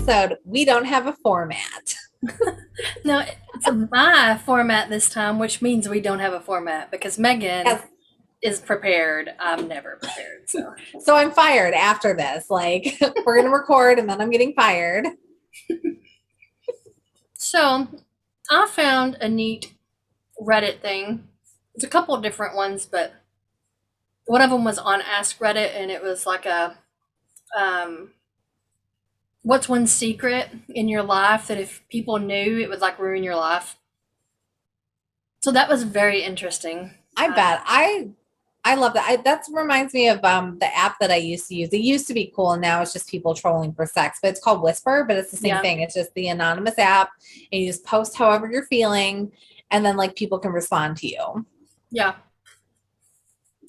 episode, we don't have a format. No, it's my format this time, which means we don't have a format because Megan Yes. is prepared. I'm never prepared. So, So I'm fired after this. Like, we're going to record and then I'm getting fired. so I found a neat Reddit thing. It's a couple of different ones, but one of them was on Ask Reddit, and it was like a um, what's one secret in your life that if people knew, it would like ruin your life. So that was very interesting. I bet. I love that. That reminds me of the app that I used to use. It used to be cool and now it's just people trolling for sex, but it's called Whisper, but it's the same Yeah, thing. It's just the anonymous app and you just post however you're feeling and then like people can respond to you. yeah.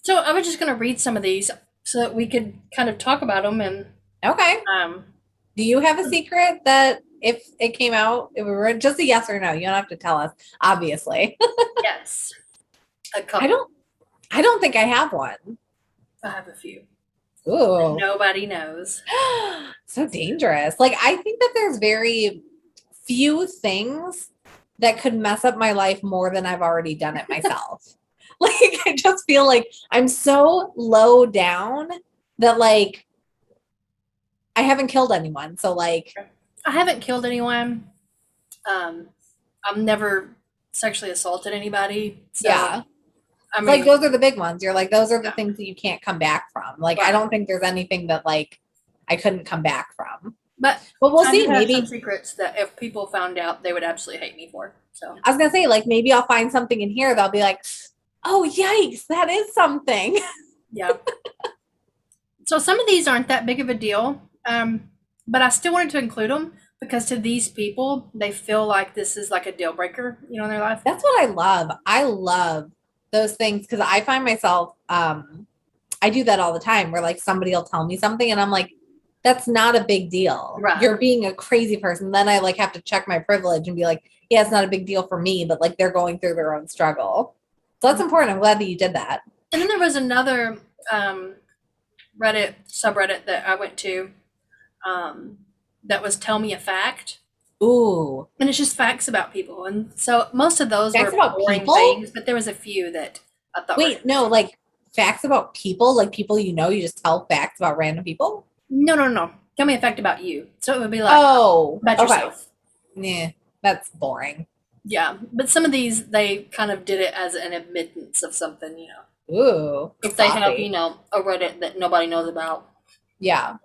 So I was just going to read some of these so that we could kind of talk about them and Okay. um, Do you have a secret that if it came out, if we were just a yes or no, you don't have to tell us, obviously. yes, a I couple. don't I don't think I have one. I have a few. Ooh. Nobody knows. So dangerous. Like I think that there's very few things that could mess up my life more than I've already done it myself. Like I just feel like I'm so low down that like I haven't killed anyone. So like I haven't killed anyone. Um, I've never sexually assaulted anybody. So, yeah. I Like mean, those are the big ones. You're like those are the yeah, things that you can't come back from. Like I right. don't think there's anything that like I couldn't come back from. But But we'll I do see. have some Maybe secrets that if people found out, they would absolutely hate me for. So, I was gonna say like maybe I'll find something in here that'll be like, oh yikes, that is something. yeah. So some of these aren't that big of a deal, but I still wanted to include them because to these people, they feel like this is like a deal breaker, in their life. That's what I love. I love those things because I find myself I do that all the time where like somebody will tell me something and I'm like, that's not a big deal. Right. You're being a crazy person. Then I like have to check my privilege and be like, yeah, it's not a big deal for me, but like they're going through their own struggle. So that's important. I'm glad that you did that. And then there was another Reddit subreddit that I went to um, that was Tell Me a Fact. Ooh. And it's just facts about people. And so most of those Facts were about boring people? things, but there was a few that I thought were Wait, no, interesting. like facts about people, like people you know, you just tell facts about random people? No, no, no. Tell me a fact about you. So it would be like Oh, about okay. yourself. Nah, that's boring. Yeah. But some of these, they kind of did it as an admittance of something. Ooh, If they have, saucy. a Reddit that nobody knows about. Yeah.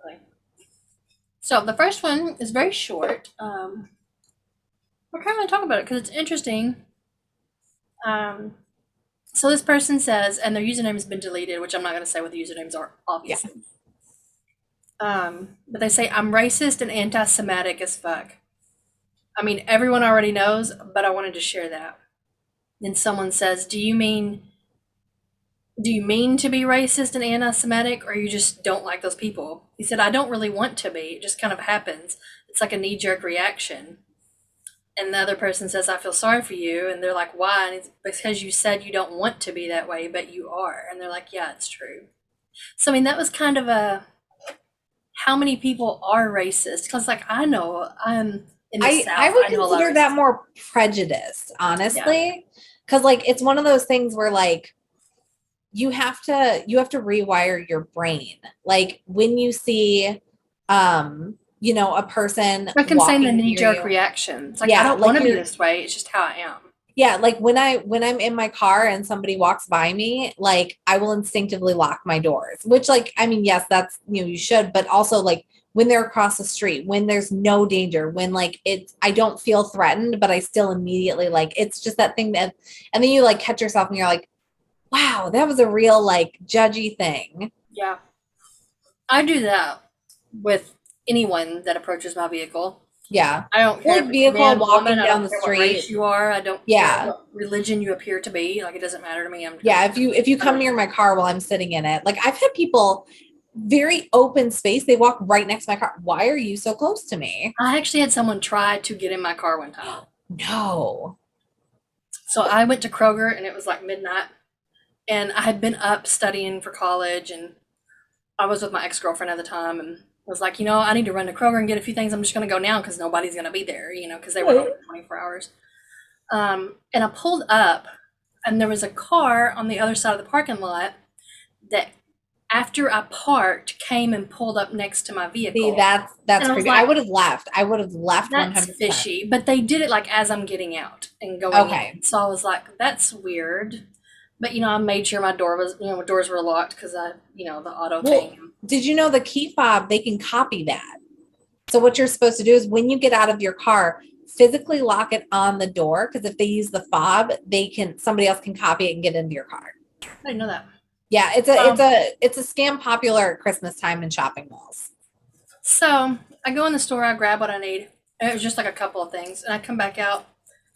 So the first one is very short. We're kind of going to talk about it because it's interesting. Um, so this person says, and their username has been deleted, which I'm not going to say what the usernames are, Yeah. obviously. But they say, I'm racist and anti Semitic as fuck. I mean, everyone already knows, but I wanted to share that. Then someone says, do you mean to be racist and anti Semitic, or you just don't like those people? He said, I don't really want to be. It just kind of happens. It's like a knee jerk reaction. And the other person says, I feel sorry for you. And they're like, why? And it's because you said you don't want to be that way, but you are. And they're like, yeah, it's true. So, I mean, that was kind of a how many people are racist? Because, like, I know I'm in the I South, would I know a lot of consider that racist more people. prejudice, Yeah. honestly. Cause like it's one of those things where like you have to rewire your brain. Like when you see a person I can say the walking knee near jerk you. reaction. It's like, I Yeah, don't like want to be you're this way. It's just how I am. yeah, like when I'm in my car and somebody walks by me, like I will instinctively lock my doors. Which like I mean, yes, that's you should, but also like when they're across the street, when there's no danger, when like it's I don't feel threatened, but I still immediately like it's just that thing that and then you like catch yourself and you're like, wow, that was a real like judgy thing. Yeah. I do that with anyone that approaches my vehicle. Yeah. I don't care Like if it's a vehicle man, woman. walking I down don't the care what race street. you are. I don't care Yeah. what religion you appear to be. Like, it doesn't matter to me. Yeah. If you come near my car while I'm sitting in it, like I've had people very open space, they walk right next to my car. Why are you so close to me? I actually had someone try to get in my car one time. No. So I went to Kroger and it was like midnight. And I had been up studying for college and I was with my ex girlfriend at the time. And was like, I need to run to Kroger and get a few things. I'm just going to go now because nobody's going to be there, because they weren't Right. open 24 hours. And I pulled up, and there was a car on the other side of the parking lot that, after I parked, came and pulled up next to my See, vehicle. that's And I was creepy. I like, would have left. I would have left that's 100%. fishy. But they did it like as I'm getting out and going Okay. in. So I was like, that's weird. But I made sure my my doors were locked because the auto Well, thing. did you know the key fob, they can copy that? So what you're supposed to do is when you get out of your car, physically lock it on the door, because if they use the fob, somebody else can copy it and get into your car. I didn't know that. Yeah, it's a scam popular at Christmas time in shopping malls. So I go in the store, I grab what I need. And it was just like a couple of things, and I come back out,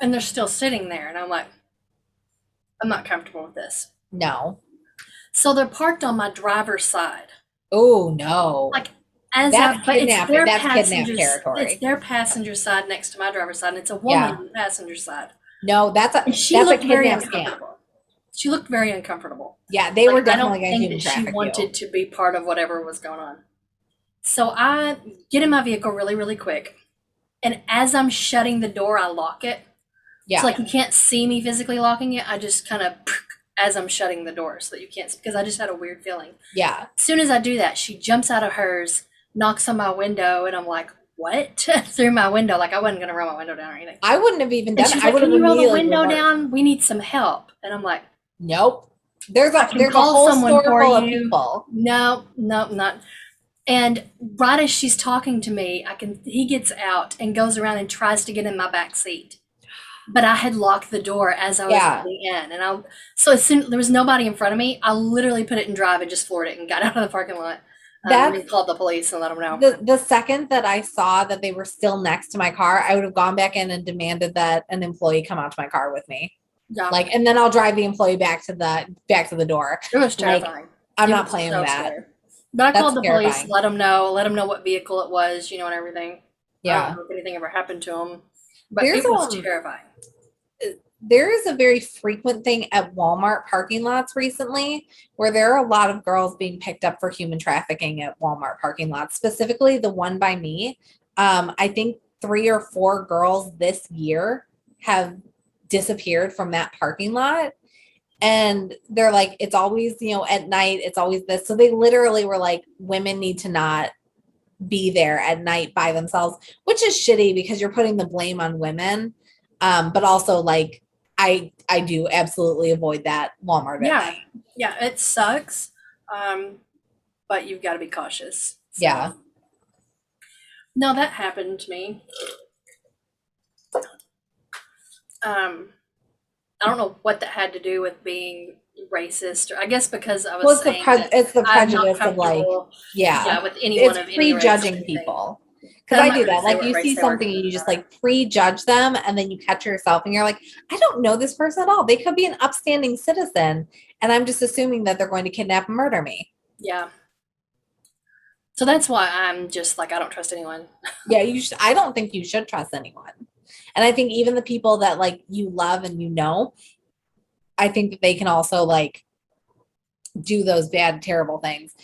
and they're still sitting there, and I'm like, I'm not comfortable with this. No. So they're parked on my driver's side. Oh no. Like but Kidnapping. That's kidnap it's territory. their passenger side next to my driver's side, and it's a woman Yeah. on the passenger side. No, And she that's a looked very kidnap scam. uncomfortable. She looked very uncomfortable. Yeah, they were I don't definitely going to think human that she traffic wanted you. to be part of whatever was going on. So I get in my vehicle really, really quick. And as I'm shutting the door, I lock it. Yeah. So you can't see me physically locking it. I just kind of, as I'm shutting the door so that you can't, because I just had a weird feeling. Yeah. As soon as I do that, she jumps out of hers, knocks on my window, and I'm like, what? Through my window. Like I wasn't going to roll my window down or anything. I wouldn't have even done it. it. She's I like, would have can you roll the immediately window reversed. down? We need some help. And I'm like, nope. There's I a can call whole someone store for full of you. people. No, not. And right as she's talking to me, he gets out and goes around and tries to get in my back seat. But I had locked the door as I was getting in, and so as soon there was nobody in front of me, I literally put it in drive and just floored it and got out of the parking lot. And called the police and let them know. The second that I saw that they were still next to my car, I would have gone back in and demanded that an employee come out to my car with me. Yeah. And then I'll drive the employee back to the door. It was terrifying. I'm not playing with that. Scary. But I called the police, let them know what vehicle it was, and everything. Yeah. I don't know if anything ever happened to them, but it was terrifying. There is a very frequent thing at Walmart parking lots recently where there are a lot of girls being picked up for human trafficking at Walmart parking lots, specifically the one by me. I think 3 or 4 girls this year have disappeared from that parking lot. And they're like, it's always, at night, it's always this. So they literally were like, women need to not be there at night by themselves, which is shitty because you're putting the blame on women. But also I do absolutely avoid that Walmart. Yeah. Yeah. It sucks. But you've got to be cautious. So. Yeah. No, that happened to me. I don't know what that had to do with being racist, or I guess because I was saying it's the prejudice of with anyone of any race. Prejudging people. Because I do that. You see something and you just prejudge them, and then you catch yourself and you're like, I don't know this person at all. They could be an upstanding citizen, and I'm just assuming that they're going to kidnap and murder me. Yeah. So that's why I'm just I don't trust anyone. Yeah, I don't think you should trust anyone. And I think even the people that you love and I think that they can also do those bad, terrible things.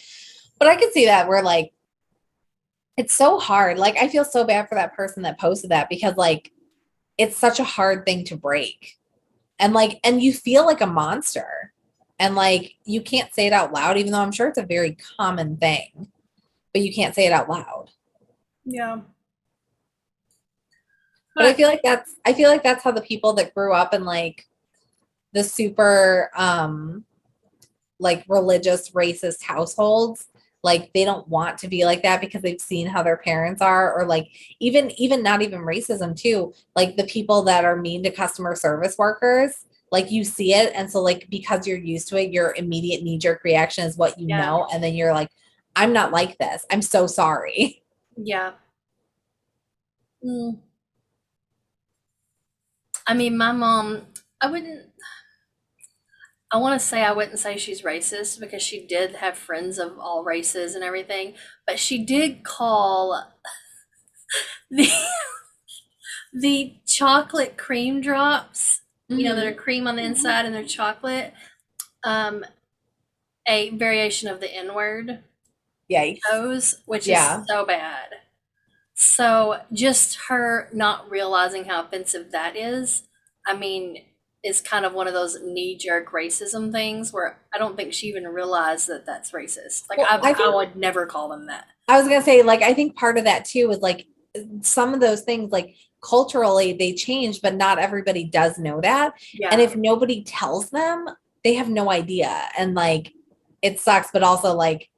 But I could see that where it's so hard. I feel so bad for that person that posted that because it's such a hard thing to break. And you feel like a monster. And you can't say it out loud, even though I'm sure it's a very common thing. But you can't say it out loud. Yeah. But I feel like that's how the people that grew up in the super religious racist households, they don't want to be like that because they've seen how their parents are, or even not even racism too, the people that are mean to customer service workers, you see it, and so because you're used to it, your immediate knee-jerk reaction is what you know, and then you're like, I'm not like this, I'm so sorry. Yeah. I mean, my mom, I wouldn't say she's racist because she did have friends of all races and everything, but she did call the chocolate cream drops, that are cream on the inside and they're chocolate, a variation of the N-word. Yikes. toes, which is Yeah. so bad. So just her not realizing how offensive that is, I mean, is kind of one of those knee jerk racism things where I don't think she even realized that that's racist. Like Well, I I think would never call them that. I was gonna say, like, I think part of that too is like some of those things, like culturally, they change, but not everybody does know that. And Yeah. if nobody tells them, they have no idea. And like, it sucks, but also like,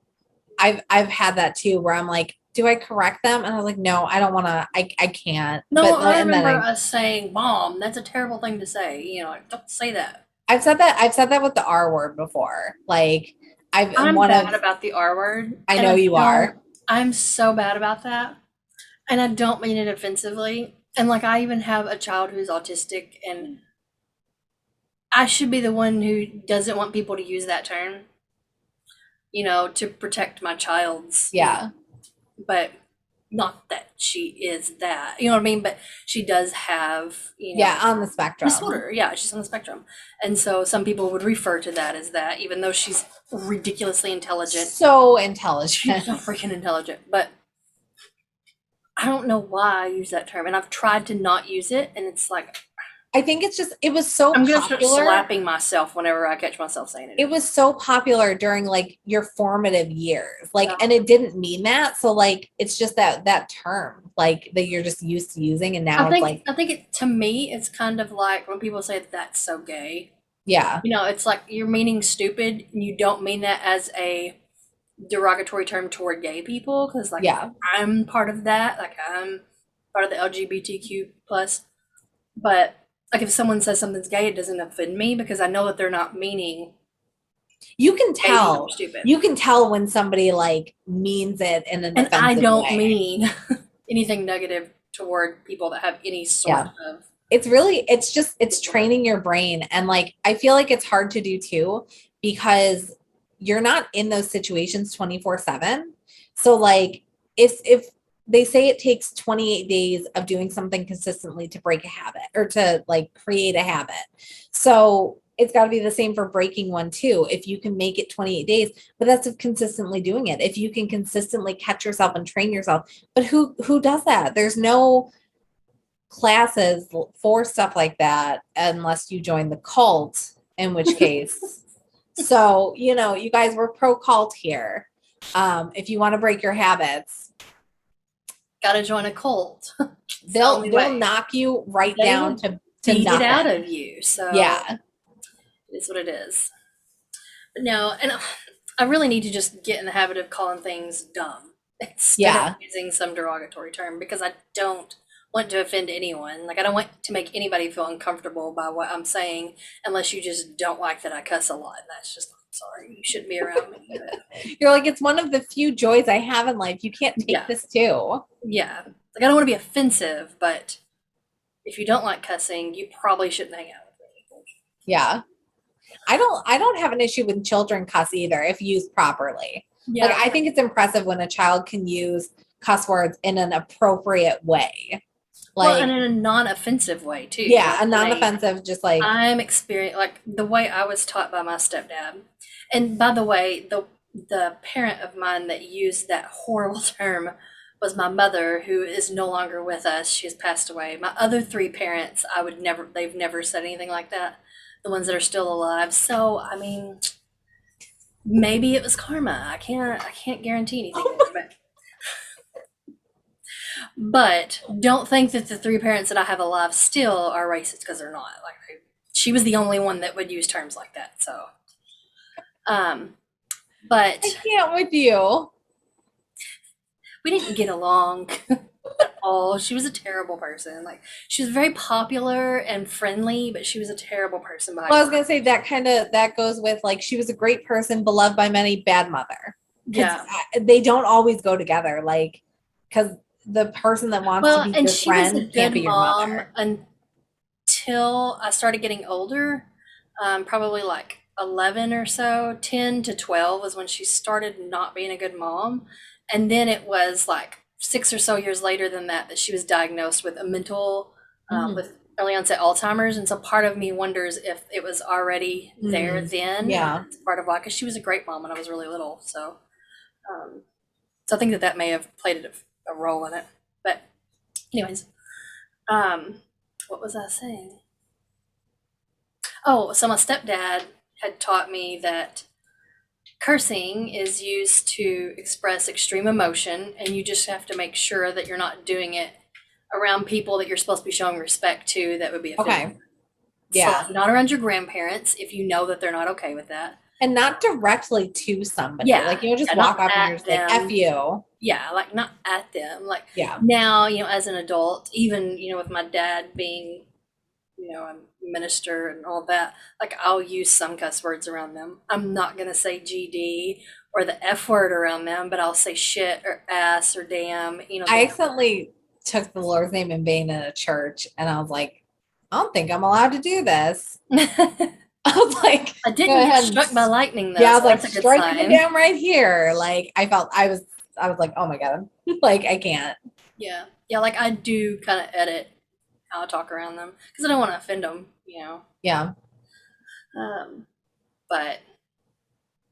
I've had that too, where I'm like, do I correct them? And I was like, no, I don't want to. I can't. No, But I and then remember us saying, "Mom, that's a terrible thing to say." You know, like, don't say that. I've said that. I've said that with the R word before. Like, I've I'm one of. bad about the R word, I and know I you don't. are. I'm so bad about that, and I don't mean it offensively. And like, I even have a child who's autistic, and I should be the one who doesn't want people to use that term, you know, to protect my child's, you know, Yeah. but not that she is that, you know what I mean? But she does have, you Yeah. know, On the spectrum. disorder. Yeah, she's on the spectrum. And so some people would refer to that as that, even though she's ridiculously intelligent. So She's intelligent. so freaking intelligent. But I don't know why I use that term. And I've tried to not use it. And it's like, I think it's just it was so I'm going to start popular. slapping myself whenever I catch myself saying it It again. was so popular during like your formative years. Like, Yeah. and it didn't mean that. So like it's just that term, like that you're just used to using. And now it's like, I think it, to me, it's kind of like when people say that's so gay. yeah, You know, it's like you're meaning stupid and you don't mean that as a derogatory term toward gay people because like yeah. I'm part of that, like I'm part of the LGBTQ plus. But like if someone says something's gay, it doesn't offend me because I know that they're not meaning You can gay people are tell. stupid. You can tell when somebody like means it in an And I offensive don't way. mean anything negative toward people that have any sort Yeah. of It's just it's disorder. training your brain. And like I feel like it's hard to do too because you're not in those situations 24/7. So like if they say it takes 28 days of doing something consistently to break a habit or to like create a habit. So it's got to be the same for breaking one too. If you can make it 28 days, but that's of consistently doing it. If you can consistently catch yourself and train yourself. But who does that? There's no classes for stuff like that unless you join the cult, in which case. So, you guys were pro cult here. If you want to break your habits, Gotta join a cult. It's the they'll only they'll way. knock you right They down will to beat it out nothing. of you. So Yeah. it's what it is. But no, and I really need to just get in the habit of calling things dumb instead of Yeah. using some derogatory term because I don't want to offend anyone. Like I don't want to make anybody feel uncomfortable by what I'm saying unless you just don't like that I cuss a lot. And that's just I'm sorry. You shouldn't be around me. But You're like, it's one of the few joys I have in life. You can't take yeah. this too. Yeah. Like I don't want to be offensive, but if you don't like cussing, you probably shouldn't hang out with me. Yeah. I don't have an issue with children cuss either if used properly. Like Yeah. I think it's impressive when a child can use cuss words in an appropriate way. Well, and Like, in a non-offensive way too. yeah, Like a in a non-offensive, just like, I'm experienced like the way I was taught by my stepdad. And by the way, the parent of mine that used that horrible term was my mother, who is no longer with us. She has passed away. My other three parents, I would never they've never said anything like that. The ones that are still alive. So, I mean, maybe it was karma. I can't guarantee anything there, but don't think that the three parents that I have alive still are racist because they're not. Like she was the only one that would use terms like that. So, um, I but can't with you. we didn't get along at all. She was a terrible person. Like she was very popular and friendly, but she was a terrible person Well, behind I was gonna closed say doors. that goes with like she was a great person, beloved by many, bad mother. Because Yeah. they don't always go together. Like, because the person that wants to Well, be and your she was a friend can't good be your mom mother. until I started getting older. Probably like 11 or so, 10 to 12 was when she started not being a good mom. And then it was like 6 or so years later than that that she was diagnosed with a mental, Mm, with early onset Alzheimer's. And so part of me wonders if it was already there mm, then. And yeah. that's part of why, because she was a great mom when I was really little. So, So I think that may have played a role in it. But anyways, what was I saying? Oh, so my stepdad had taught me that cursing is used to express extreme emotion, and you just have to make sure that you're not doing it around people that you're supposed to be showing respect to that would be offended. Okay. So Yeah. not around your grandparents if you know that they're not okay with that. And not directly to somebody. Yeah. Like, you don't just Yeah, not walk up and you're at just like, F them. you. Yeah, like not at them. Like Yeah. now, as an adult, even, with my dad being, a minister and all that, like I'll use some cuss words around them. I'm not going to say GD or the F word around them, but I'll say shit or ass or damn, I accidentally took the Lord's name in vain in a church, and I was like, I don't think I'm allowed to do this. I was like, I didn't get struck by lightning though. yeah, I was so like, that's a good strike me sign. down right here. Like, I was like, oh my God, like, I can't. Yeah. Yeah, like I do kind of edit how I talk around them because I don't want to offend them, Yeah. But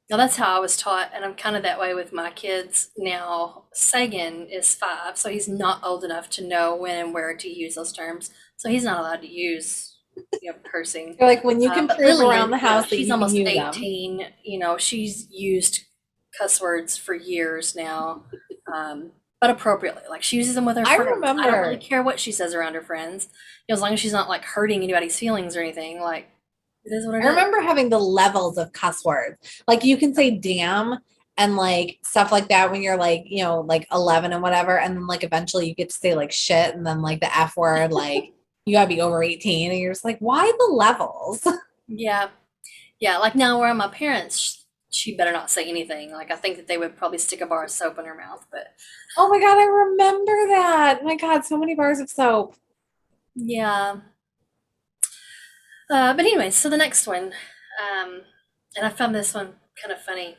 now that's how I was taught, and I'm kind of that way with my kids now. Sagan is 5, so he's not old enough to know when and where to use those terms. So he's not allowed to use, cursing. You're like, when you can But prove Lillian, around the house that she's you can almost use them. 18. She's used cuss words for years now, but appropriately. Like she uses them with her I friends. I don't really remember. care what she says around her friends, as long as she's not like hurting anybody's feelings or anything. Like it is what it I is. remember having the levels of cuss words. Like, you can say damn and like stuff like that when you're like, like 11 and whatever. And then like eventually you get to say like shit and then like the F word, like you gotta be over 18. And you're just like, why the levels? Yeah. Yeah. Like now where my parents, she better not say anything. Like I think that they would probably stick a bar of soap in her mouth, but Oh my God, I remember that. My God, so many bars of soap. yeah. But anyway, so the next one, and I found this one kind of funny.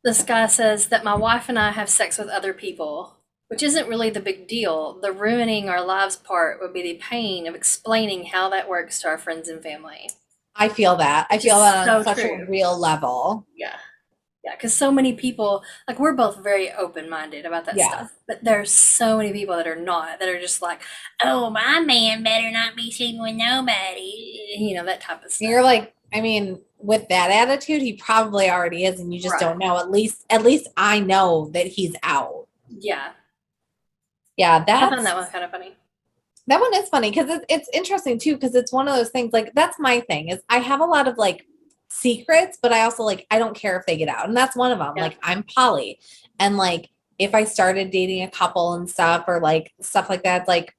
This guy says that my wife and I have sex with other people, which isn't really the big deal. The ruining our lives part would be the pain of explaining how that works to our friends and family. I feel that. I Which feel is that on so such a true. real level. Yeah. Yeah, because so many people, like we're both very open-minded about that Yeah. stuff, but there's so many people that are not, that are just like, oh, my man better not be sleeping with nobody, that type of stuff. And you're like, I mean, with that attitude, he probably already is, and you just Right. don't know. At least I know that he's out. Yeah. Yeah, I found that one kind of funny. That one is funny because it's interesting too, because it's one of those things, like, that's my thing, is I have a lot of like secrets, but I also like, I don't care if they get out. And that's one of them. Yeah. Like, I'm poly. And like, if I started dating a couple and stuff, or like stuff like that, like,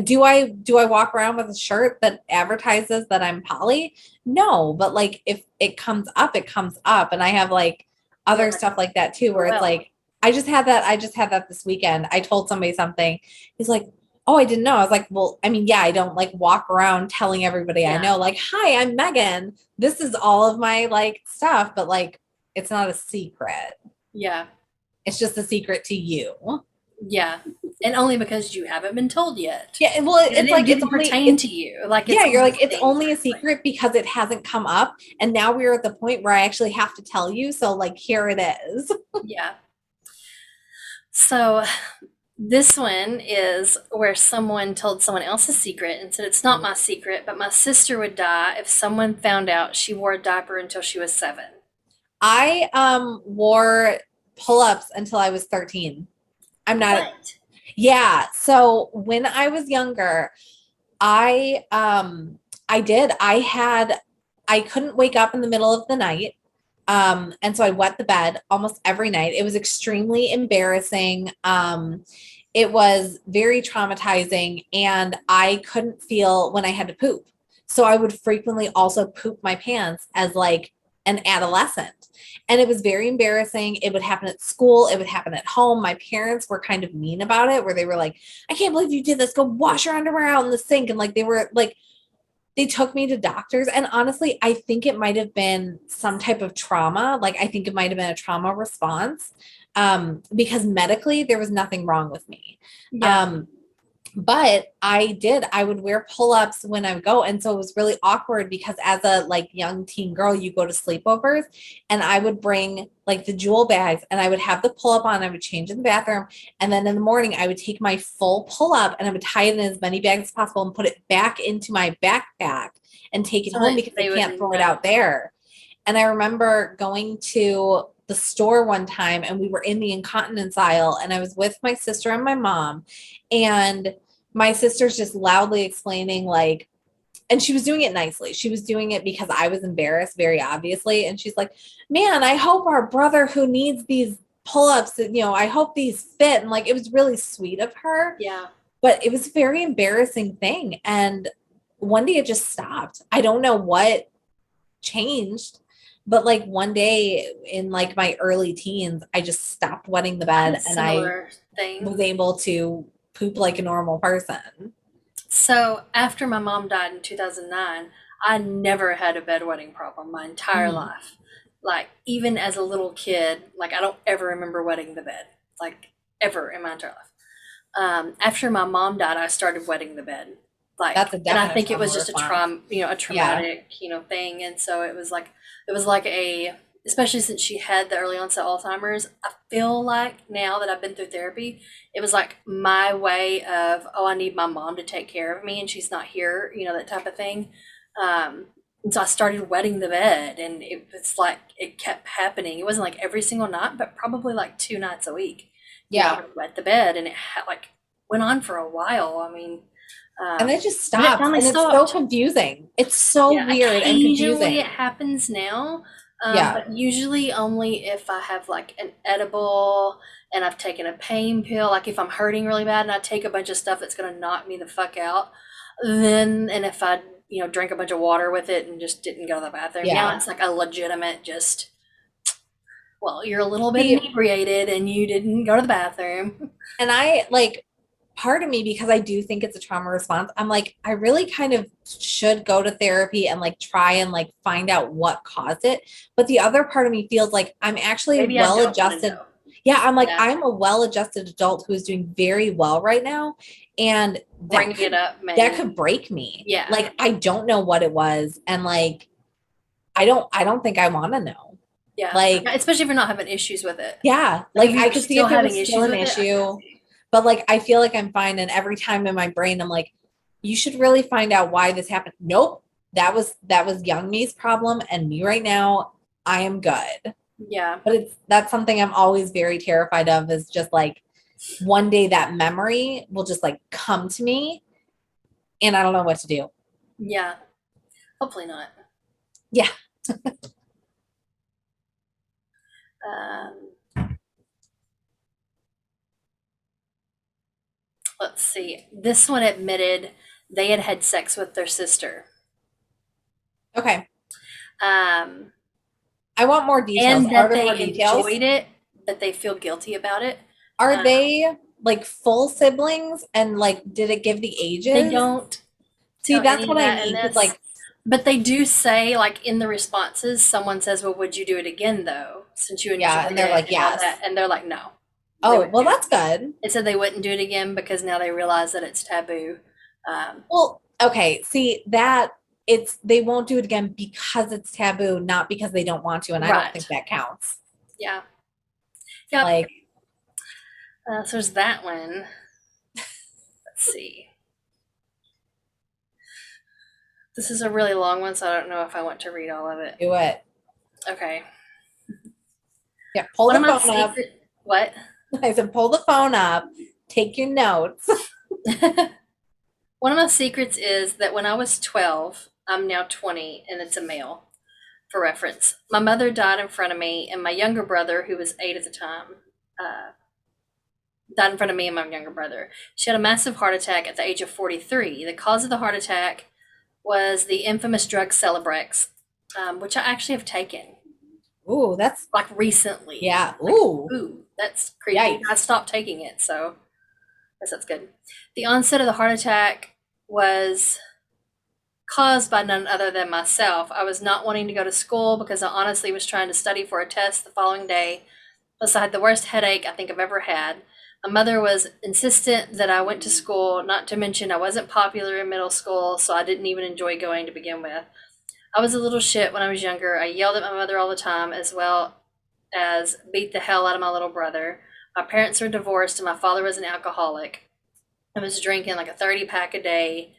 do I walk around with a shirt that advertises that I'm poly? No, but like if it comes up, it comes up. And I have like other stuff like that too, where it's like, I just had that this weekend. I told somebody something. He's like, oh, I didn't know. I was like, well, I mean, yeah, I don't like walk around telling everybody I know, like, hi, I'm Megan. This is all of my like stuff, but like, it's not a secret. Yeah. It's just a secret to you. Yeah. And only because you haven't been told yet. Yeah, well, it's like, it pertain to you. Like, yeah, you're like, it's only a secret because it hasn't come up. And now we're at the point where I actually have to tell you. So like, here it is. Yeah. So this one is where someone told someone else a secret and said, it's not my secret, but my sister would die if someone found out she wore a diaper until she was 7. I wore pull-ups until I was 13. I'm not. What? Yeah. So when I was younger, I did. I couldn't wake up in the middle of the night. And so I wet the bed almost every night. It was extremely embarrassing. It was very traumatizing, and I couldn't feel when I had to poop. So I would frequently also poop my pants as like an adolescent. And it was very embarrassing. It would happen at school. It would happen at home. My parents were kind of mean about it, where they were like, I can't believe you did this. Go wash your underwear out in the sink. And like, they were like, they took me to doctors. And honestly, I think it might have been some type of trauma. Like, I think it might have been a trauma response, because medically there was nothing wrong with me. Yeah. But I would wear pull-ups when I would go. And so it was really awkward because as a like young teen girl, you go to sleepovers and I would bring like the jewel bags and I would have the pull-up on, I would change in the bathroom. And then in the morning, I would take my full pull-up and I would tie it in as many bags as possible and put it back into my backpack and take it So home that because I they can't wouldn't throw it know. out there. And I remember going to the store one time and we were in the incontinence aisle and I was with my sister and my mom. And my sister's just loudly explaining, like, and she was doing it nicely. She was doing it because I was embarrassed, very obviously. And she's like, man, I hope our brother who needs these pull ups, I hope these fit. And like, it was really sweet of her, Yeah. but it was a very embarrassing thing. And one day it just stopped. I don't know what changed, but like one day in like my early teens, I just stopped wetting the I had bed a and I similar thing. was able to poop like a normal person. So after my mom died in 2009, I never had a bedwetting problem my entire Mhm. life. Like even as a little kid, like I don't ever remember wetting the bed, like ever in my entire life. After my mom died, I started wetting the bed. That's Like, a and I definite think it trauma was just a response. a Yeah. traumatic, thing. And so it was like especially since she had the early onset Alzheimer's, I feel like now that I've been through therapy, it was like my way of, oh, I need my mom to take care of me and she's not here, that type of thing. And so I started wetting the bed and it was like it kept happening. It wasn't like every single night, but probably like 2 nights a week. I Yeah. would wet the bed and it like went on for a while. I mean, And it just but it stopped. finally And it's so stopped. confusing. It's so Yeah, weird and occasionally it confusing. happens now, Yeah. but usually only if I have like an edible and I've taken a pain pill. Like if I'm hurting really bad and I take a bunch of stuff that's gonna knock me the fuck out, then and if I drank a bunch of water with it and just didn't go to the bathroom. Now Yeah. it's like a legitimate just, well, you're a little bit See, inebriated and you didn't go to the bathroom. and I like part of me, because I do think it's a trauma response, I'm like, I really kind of should go to therapy and like try and like find out what caused it. But the other part of me feels like I'm actually Maybe I well don't want to adjusted. know. Yeah, I'm like, Yeah. I'm a well adjusted adult who is doing very well right now. And Bringing it up that may, could break me. yeah, Like I don't know what it was. And like I don't think I want to know. yeah. Like, Especially if you're not having issues with it. yeah, Like like if I you're could see still if it having was still issues an with it, I can't issue, see. but like I feel like I'm fine. And every time in my brain, I'm like, you should really find out why this happened. Nope. That was young me's problem. And me right now, I am good. Yeah, But that's something I'm always very terrified of, is just like one day that memory will just like come to me and I don't know what to do. yeah. Hopefully not. Yeah. Um, let's see. This one admitted they had had sex with their sister. Okay. Um, I want more details. and Are that there more they details? enjoyed it, that they feel guilty about it. Are Um, they like full siblings and like did it give the they ages? don't See, tell that's any of what I that in need. Cause this, like, but they do say, like in the responses, someone says, "Well, would you do it again, though, since you yeah, enjoyed and they're it like, and all yes. that?" And they're like, "No, they Oh, wouldn't well, do it." that's good. They said they wouldn't do it again because now they realize that it's taboo. Um, Well, okay. See, that they won't do it again because it's taboo, not because they don't want to. And I don't think right. that counts. Yeah. Yep. Like, So there's that one. Let's see. This is a really long one, so I don't know if I want to read all of it. do it. Okay. Yeah, pull One the of my phone up. secret. What? I said, pull the phone up, take your notes. One of my secrets is that when I was 12, I'm now 20, and it's a male. For reference, my mother died in front of me, and my younger brother, who was 8 at the time, uh, died in front of me and my younger brother. She had a massive heart attack at the age of 43. The cause of the heart attack was the infamous drug Celebrex, which I actually have taken Ooh, that's, like recently. yeah. Like, Ooh, ooh, that's creepy. yikes. I stopped taking it, so I guess that's good. The onset of the heart attack was caused by none other than myself. I was not wanting to go to school because I honestly was trying to study for a test the following day. Plus, I had the worst headache I think I've ever had. My mother was insistent that I went to school, not to mention I wasn't popular in middle school, so I didn't even enjoy going to begin with. I was a little shit when I was younger. I yelled at my mother all the time, as well as beat the hell out of my little brother. My parents were divorced, and my father was an alcoholic. I was drinking like a 30 pack a day,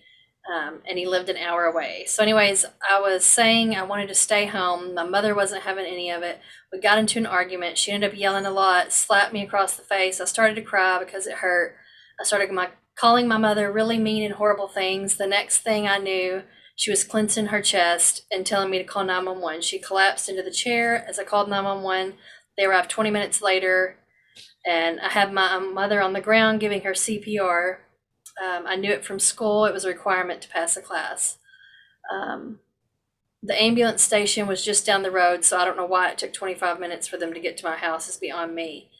and he lived an hour away. So, anyways, I was saying I wanted to stay home. My mother wasn't having any of it. We got into an argument. She ended up yelling a lot, slapped me across the face. I started to cry because it hurt. I started calling my mother really mean and horrible things. The next thing I knew, she was clenching her chest and telling me to call 911. She collapsed into the chair as I called 911. They arrived 20 minutes later, and I had my mother on the ground giving her CPR. I knew it from school. It was a requirement to pass a class. The ambulance station was just down the road, so I don't know why it took 25 minutes for them to get to my house. It's beyond me.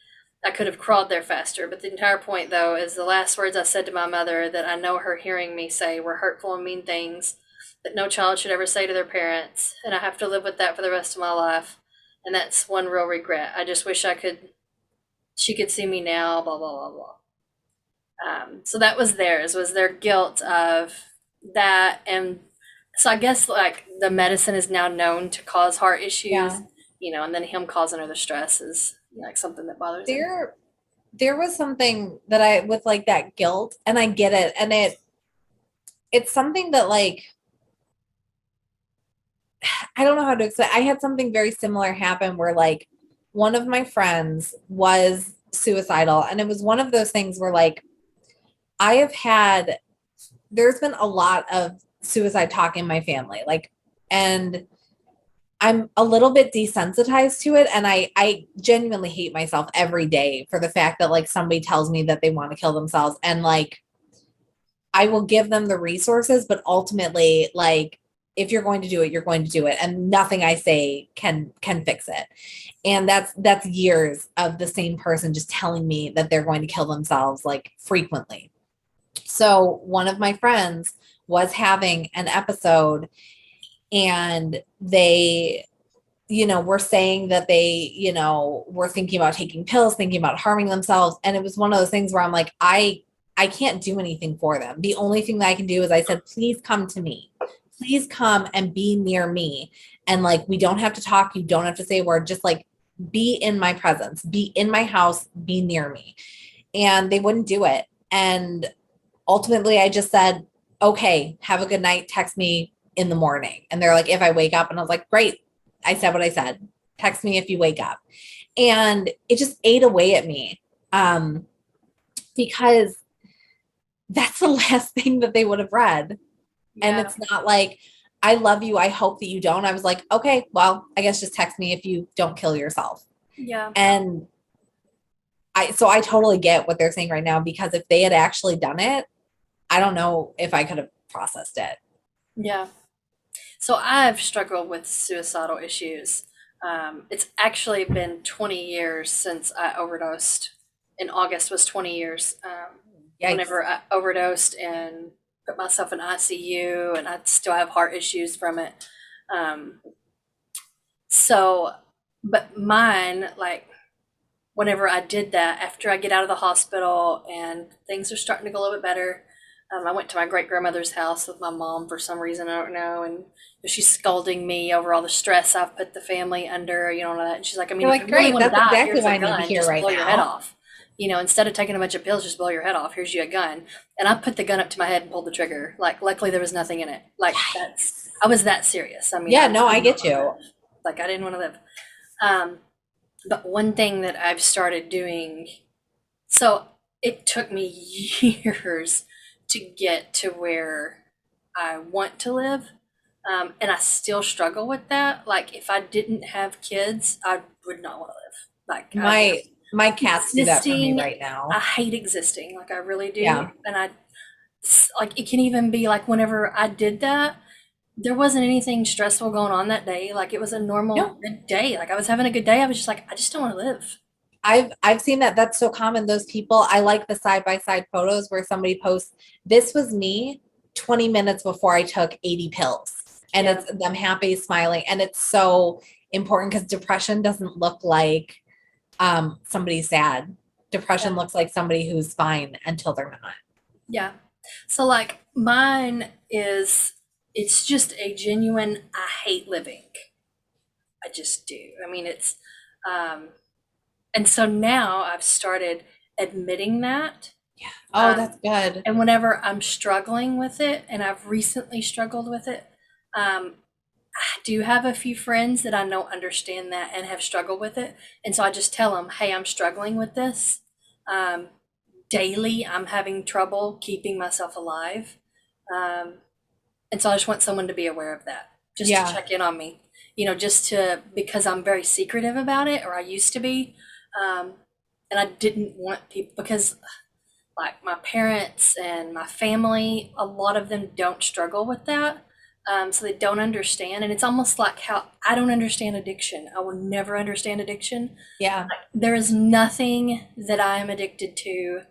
I could have crawled there faster, but the entire point, though, is the last words I said to my mother that I know her hearing me say were hurtful and mean things that no child should ever say to their parents, and I have to live with that for the rest of my life. And that's one real regret. I just wish she could see me now, blah, blah, blah, blah. So that was theirs, was their guilt of that. And so I guess like the medicine is now known to cause heart issues, Yeah. And then him causing her the stress is like something that bothers him. There was something that I with like that guilt, and I get it, and it's something that like I don't know how to explain. I had something very similar happen where like one of my friends was suicidal, and it was one of those things where like there's been a lot of suicide talk in my family, like, and I'm a little bit desensitized to it. And I genuinely hate myself every day for the fact that like somebody tells me that they want to kill themselves, and like, I will give them the resources, but ultimately, like, if you're going to do it, you're going to do it. And nothing I say can fix it. And that's years of the same person just telling me that they're going to kill themselves like frequently. So one of my friends was having an episode, and they, were saying that they, were thinking about taking pills, thinking about harming themselves. And it was one of those things where I'm like, I can't do anything for them. The only thing that I can do is I said, please come to me. Please come and be near me. And like, we don't have to talk. You don't have to say a word. Just like be in my presence, be in my house, be near me. And they wouldn't do it. And ultimately I just said, okay, have a good night. Text me in the morning. And they're like, if I wake up. And I was like, great. I said what I said. Text me if you wake up. And it just ate away at me. Because that's the last thing that they would have read. Yeah. And it's not like, I love you, I hope that you don't. I was like, okay, well, I guess just text me if you don't kill yourself. Yeah. And I totally get what they're saying right now, because if they had actually done it, I don't know if I could have processed it. Yeah. So I've struggled with suicidal issues. It's actually been 20 years since I overdosed. In August was 20 years. Whenever I overdosed and put myself in ICU, and I still have heart issues from it. But mine, like, whenever I did that, after I get out of the hospital and things are starting to go a little bit better, I went to my great grandmother's house with my mom for some reason, I don't know, and she's scolding me over all the stress I've put the family under, all that. And she's like, I mean, You're if like, you really great, want to that's die, exactly here's what I a need to gun, hear just right blow your head now. off. Instead of taking a bunch of pills, just blow your head off. Here's you a gun. And I put the gun up to my head and pulled the trigger. Like, luckily there was nothing in it. Like, I was that serious. I mean, Yeah, no, I get you. Like, I didn't want to live. But one thing that I've started doing, so it took me years to get to where I want to live. And I still struggle with that. Like, if I didn't have kids, I would not want to live. Like, my cats do that for me right now. I hate existing. Like, I really do. Yeah. And like, it can even be like whenever I did that, there wasn't anything stressful going on that day. Like, it was a normal good day. Like, I was having a good day. I was just like, I just don't want to live. I've seen that. That's so common. Those people, I like the side-by-side photos where somebody posts, this was me 20 minutes before I took 80 pills. And it's them happy, smiling. And it's so important, because depression doesn't look like somebody sad. depression looks like somebody who's fine until they're not. Yeah. So like mine is, it's just a genuine, I hate living. I just do. I mean, um, and so now I've started admitting that. Yeah. Oh, that's Um, good. and whenever I'm struggling with it, and I've recently struggled with it, I do have a few friends that I know understand that and have struggled with it. And so I just tell them, hey, I'm struggling with this. Um, Daily, I'm having trouble keeping myself alive. Um, and so I just want someone to be aware of that, just to Yeah. check in on me, just to, because I'm very secretive about it, or I used to be. Um, and I didn't want people, because like my parents and my family, a lot of them don't struggle with that. So they don't understand. And it's almost like how I don't understand addiction. I will never understand addiction. Yeah. There is nothing that I am addicted to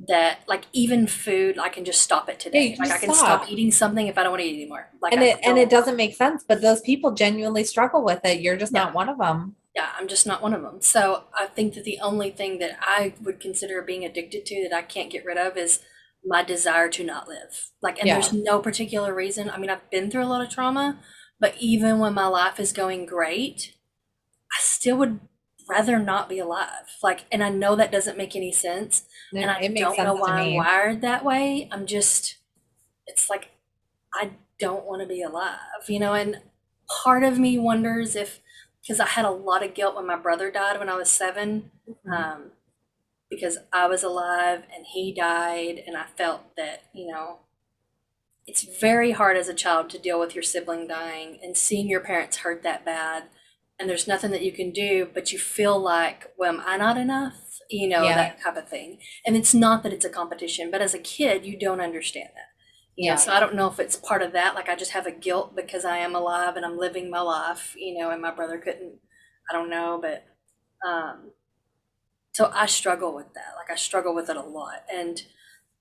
that, like even food, I can just stop it Yeah, today. you can Like I just can stop stop. eating something if I don't want to eat anymore. Like And I it don't. doesn't make sense, but those people genuinely struggle with it. You're just Yeah. not one of them. Yeah, I'm just not one of them. So I think that the only thing that I would consider being addicted to that I can't get rid of is my desire to not live. Like, and Yeah. there's no particular reason. I mean, I've been through a lot of trauma, but even when my life is going great, I still would rather not be alive. Like, and I know that doesn't make any sense. And I It makes don't know sense to why I'm me. wired that way. It's like, I don't want to be alive, and part of me wonders if, because I had a lot of guilt when my brother died when I was 7, Mhm. um, because I was alive and he died, and I felt that, it's very hard as a child to deal with your sibling dying and seeing your parents hurt that bad, and there's nothing that you can do, but you feel like, well, am I not enough? Yeah. That type of thing. And it's not that it's a competition, but as a kid, you don't understand that. Yeah. So I don't know if it's part of that. Like I just have a guilt because I am alive and I'm living my life, and my brother couldn't. I don't know, but um, so I struggle with that. Like I struggle with it a lot. And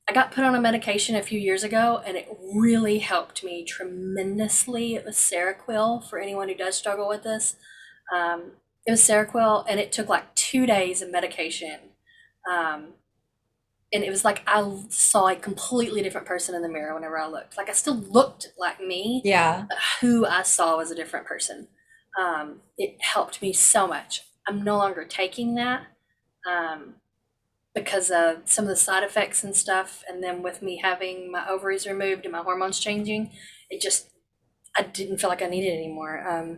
I got put on a medication a few years ago, and it really helped me tremendously. It was Seroquel for anyone who does struggle with this. It was Seroquel, and it took like 2 days of medication. Um, and it was like I saw a completely different person in the mirror whenever I looked. Like I still looked like me, Yeah. but who I saw was a different person. It helped me so much. I'm no longer taking that. Um, because of some of the side effects and stuff. And then with me having my ovaries removed and my hormones changing, I didn't feel like I needed it anymore.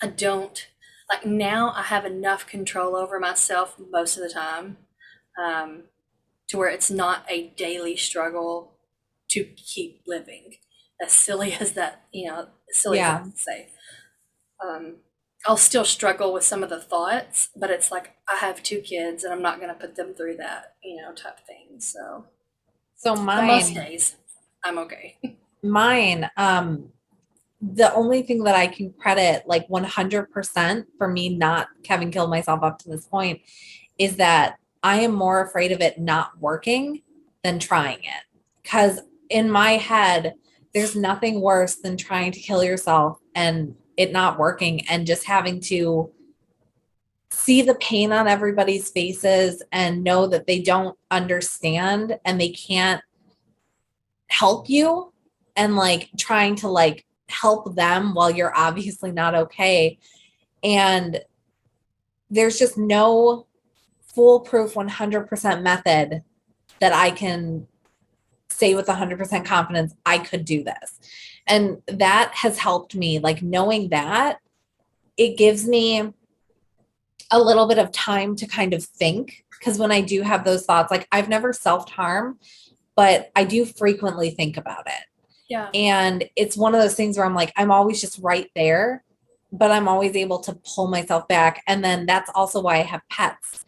I don't, like now I have enough control over myself most of the time, um, to where it's not a daily struggle to keep living. As silly as that, silly as Yeah. that to say. Um, I'll still struggle with some of the thoughts, but it's like I have 2 kids and I'm not going to put them through that, type thing. So, So but most mine, days I'm okay. mine, the only thing that I can credit like 100% for me not having killed myself up to this point is that I am more afraid of it not working than trying it. Because in my head, there's nothing worse than trying to kill yourself and it not working and just having to see the pain on everybody's faces and know that they don't understand and they can't help you and like trying to like help them while you're obviously not okay. And there's just no foolproof 100% method that I can say with 100% confidence I could do this. And that has helped me, like knowing that it gives me a little bit of time to kind of think. Because when I do have those thoughts, like I've never self harm, but I do frequently think about it. Yeah. And it's one of those things where I'm like, I'm always just right there, but I'm always able to pull myself back. And then that's also why I have pets.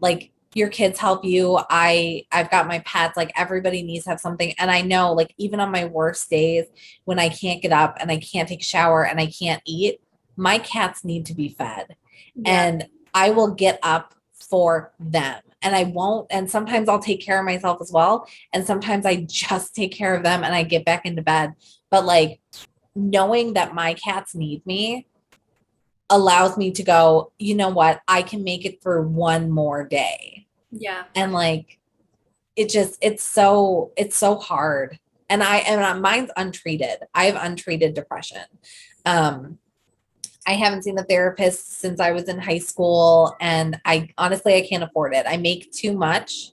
Like your kids help you. I've got my pets, like everybody needs to have something. And I know like even on my worst days when I can't get up and I can't take a shower and I can't eat, my cats need to be fed. Yeah. And I will get up for them. And I won't, and sometimes I'll take care of myself as well. And sometimes I just take care of them and I get back into bed. But like knowing that my cats need me allows me to go, you know what? I can make it through one more day. Yeah. And like it's so hard. And mine's untreated. I have untreated depression. Um I haven't seen a therapist since I was in high school, and I honestly I can't afford it. I make too much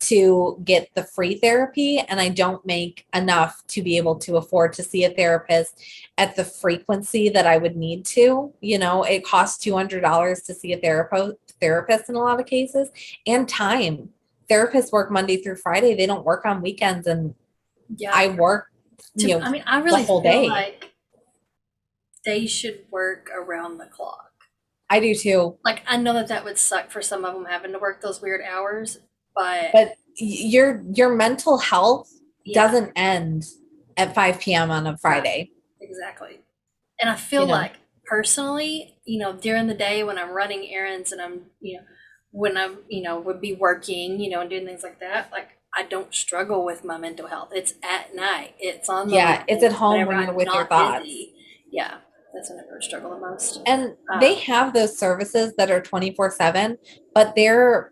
to get the free therapy, and I don't make enough to be able to afford to see a therapist at the frequency that I would need to. You know, it costs $200 to see a therapist in a lot of cases, and time. Therapists work Monday through Friday. They don't work on weekends, and Yeah. I work, I mean, I the really whole feel day. like they should work around the clock. I do too. Like, I know that that would suck for some of them having to work those weird hours, but But your mental health yeah, doesn't end at 5 p.m. on a right, Friday, exactly. And I you feel know. like personally, during the day when I'm running errands and when I'm, would be working, and doing things like that, like I don't struggle with my mental health. It's at night. It's on the Yeah, it's at weekends home whenever when you're I'm with your not thoughts. busy. Yeah, that's whenever I struggle the most. And they Um, have those services that are 24/7, but they're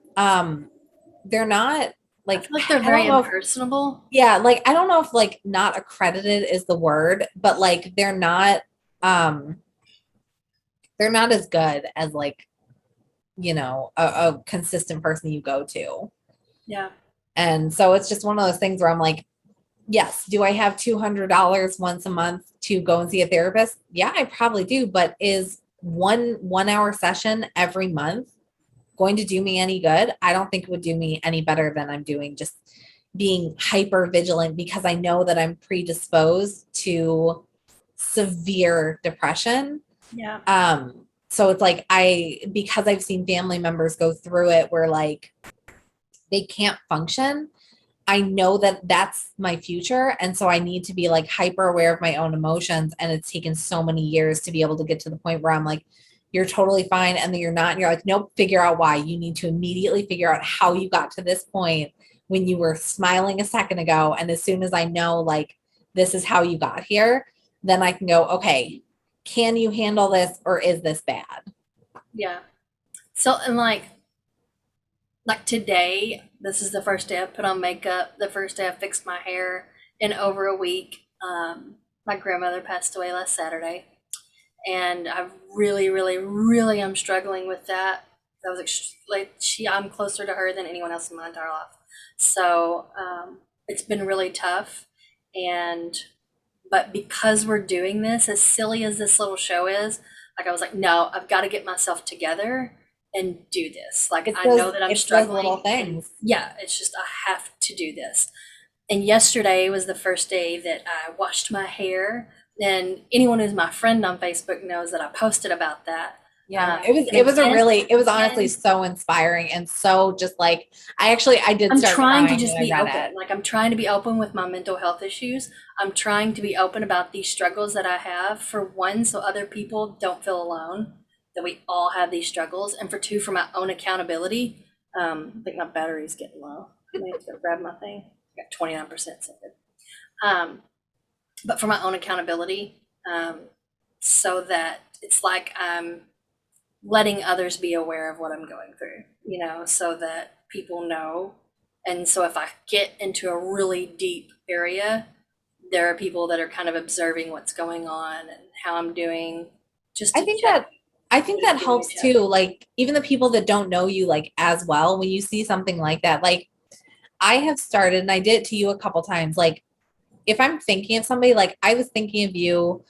not I like feel like they're I very don't know if impersonable. yeah, like I don't know if like not accredited is the word, but like um they're not as good as like, a consistent person you go to. Yeah, And so it's just one of those things where I'm like, yes, do I have $200 once a month to go and see a therapist? Yeah, I probably do. But is one hour session every month going to do me any good? I don't think it would do me any better than I'm doing just being hyper vigilant because I know that I'm predisposed to severe depression. yeah, So it's like because I've seen family members go through it where like they can't function. I know that that's my future. And so I need to be like hyper aware of my own emotions. And it's taken so many years to be able to get to the point where I'm like, you're totally fine. And then you're not. And you're like, nope, figure out why. You need to immediately figure out how you got to this point when you were smiling a second ago. And as soon as I know, like, this is how you got here, then I can go, okay, can you handle this or is this bad? yeah. So, and like today, this is the first day I put on makeup, the first day I fixed my hair in over a week. My grandmother passed away last Saturday, and I really, really, really am struggling with that. I was I'm closer to her than anyone else in my entire life. So it's been really tough. And but because we're doing this, as silly as this little show is, like I was like, no, I've got to get myself together and do this. Like I know that I'm It's those little struggling, and things. yeah, it's just I have to do this. And yesterday was the first day that I washed my hair. And anyone who's my friend on Facebook knows that I posted about that. Yeah, And again, it was honestly again, so inspiring and so just like I did I'm start trying to crying just when I be read open. it. Like I'm trying to be open with my mental health issues. I'm trying to be open about these struggles that I have. For one, so other people don't feel alone, that we all have these struggles. And for two, for my own accountability. I think my battery's getting low. I may have to go grab my thing. I got 29% saved. Um, but for my own accountability, so that it's like I'm letting others be aware of what I'm going through, so that people know. And so if I get into a really deep area, there are people that are kind of observing what's going on and how I'm doing, just I to think check, that I think just that giving me a helps check. too. Like even the people that don't know you like as well, when you see something like that, like I have started and I did it to you a couple times. Like if I'm thinking of somebody, like I was thinking of you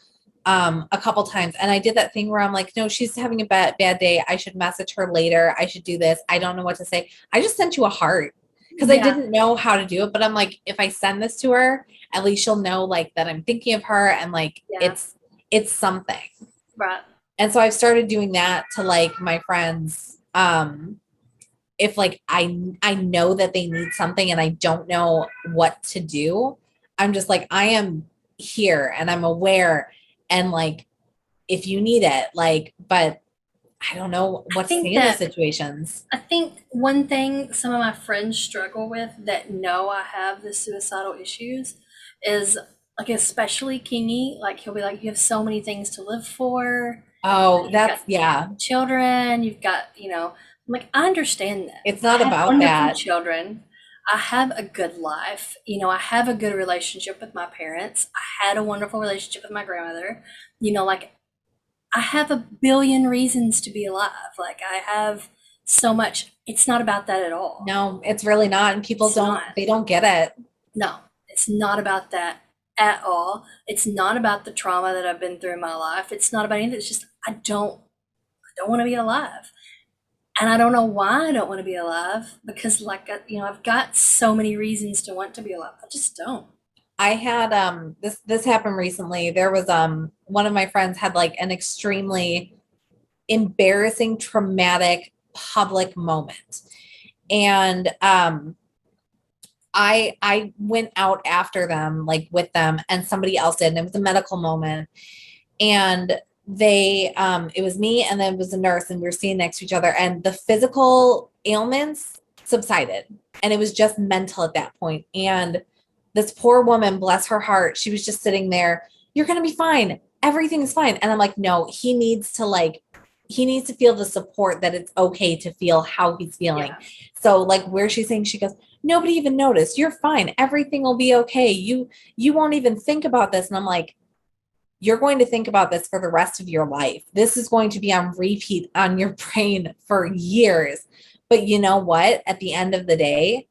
a couple times and I did that thing where I'm like, no, she's having a bad day. I should message her later. I should do this. I don't know what to say. I just sent you a heart because I Yeah, didn't know how to do it. But I'm like, if I send this to her, at least she'll know like that I'm thinking of her and like yeah, it's something. right. And so I've started doing that to like my friends. If like I know that they need something and I don't know what to do, I'm just like I am here and I'm aware and like if you need it, like, but I don't know I what to say think in those that situations. I think one thing some of my friends struggle with that know I have the suicidal issues is like especially Kingy, like he'll be like, you have so many things to live for. Oh, You've got that's yeah. children, you've got, I'm like, I understand that. It's I not have about wonderful that. children. I have a good life. I have a good relationship with my parents. I had a wonderful relationship with my grandmother. Like I have a billion reasons to be alive. Like I have so much. It's not about that at all. No, it's really not. And people It's not. they don't get it. No, it's not about that at all. It's not about the trauma that I've been through in my life. It's not about anything. It's just I don't want to be alive. And I don't know why I don't want to be alive because like I've got so many reasons to want to be alive. I just don't. I had this happened recently. There was one of my friends had like an extremely embarrassing, traumatic public moment. And I went out after them, like with them, and somebody else did, and it was a medical moment. And they it was me and then it was a nurse, and we were sitting next to each other, and the physical ailments subsided. And it was just mental at that point. And this poor woman, bless her heart, she was just sitting there. You're gonna be fine. Everything's fine. And I'm like, no, he needs to feel the support that it's okay to feel how he's feeling. Yeah. So like where she's saying, she goes, nobody even noticed. You're fine. Everything will be okay. You won't even think about this. And I'm like, you're going to think about this for the rest of your life. This is going to be on repeat on your brain for years. But you know what? At the end of the day,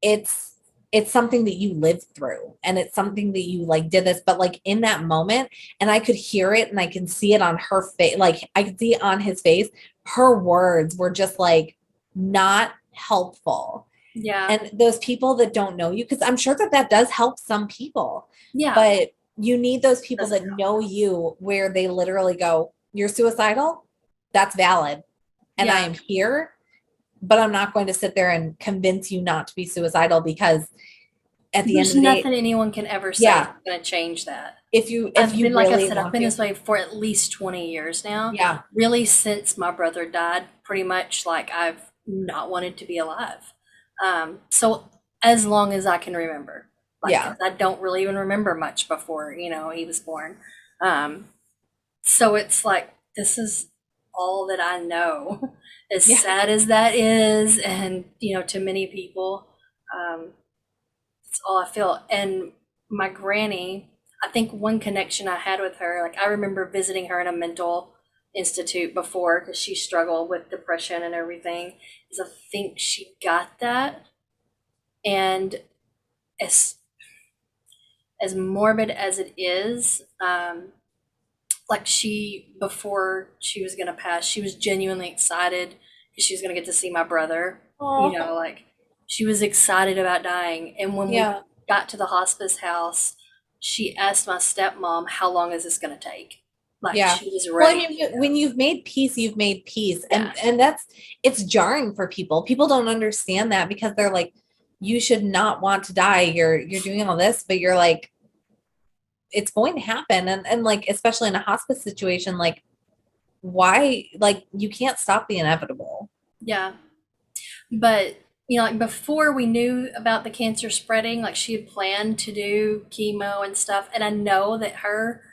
it's it's something that you lived through, and it's something that you like did this, but like in that moment, and I could hear it and I can see it on her face, like I could see it on his face. Her words were just like not helpful. Yeah. And those people that don't know you, because I'm sure that that does help some people, Yeah. but you need those people Doesn't that help. know you where they literally go, you're suicidal, that's valid, and I Yeah. am here, but I'm not going to sit there and convince you not to be suicidal, because at the end There's of the day, nothing anyone can ever say yeah, that's going to change that. if I've you been, like I really said, I've want been to, this way for at least 20 years now. yeah, Really, since my brother died, pretty much like I've not wanted to be alive. So as long as I can remember, like 'cause yeah, I don't really even remember much before, he was born. Um, so it's like, this is all that I know. As yeah, sad as that is, and, to many people, um, it's all I feel. And my granny, I think one connection I had with her, like I remember visiting her in a mental institute before because she struggled with depression and everything, is I think she got that. And as morbid as it is, like before she was gonna pass, she was genuinely excited because she was gonna get to see my brother. oh, Like she was excited about dying. And when we yeah, got to the hospice house, she asked my stepmom, "How long is this gonna take?" Like yeah. she was Well, I ready mean, to when go. you've made peace, you've made peace, Yeah, and that's, it's jarring for people. People don't understand that, because they're like, you should not want to die. You're doing all this, but you're like, it's going to happen. And like, especially in a hospice situation, like, why, like, you can't stop the inevitable. yeah. But like before we knew about the cancer spreading, like she had planned to do chemo and stuff. And I know that her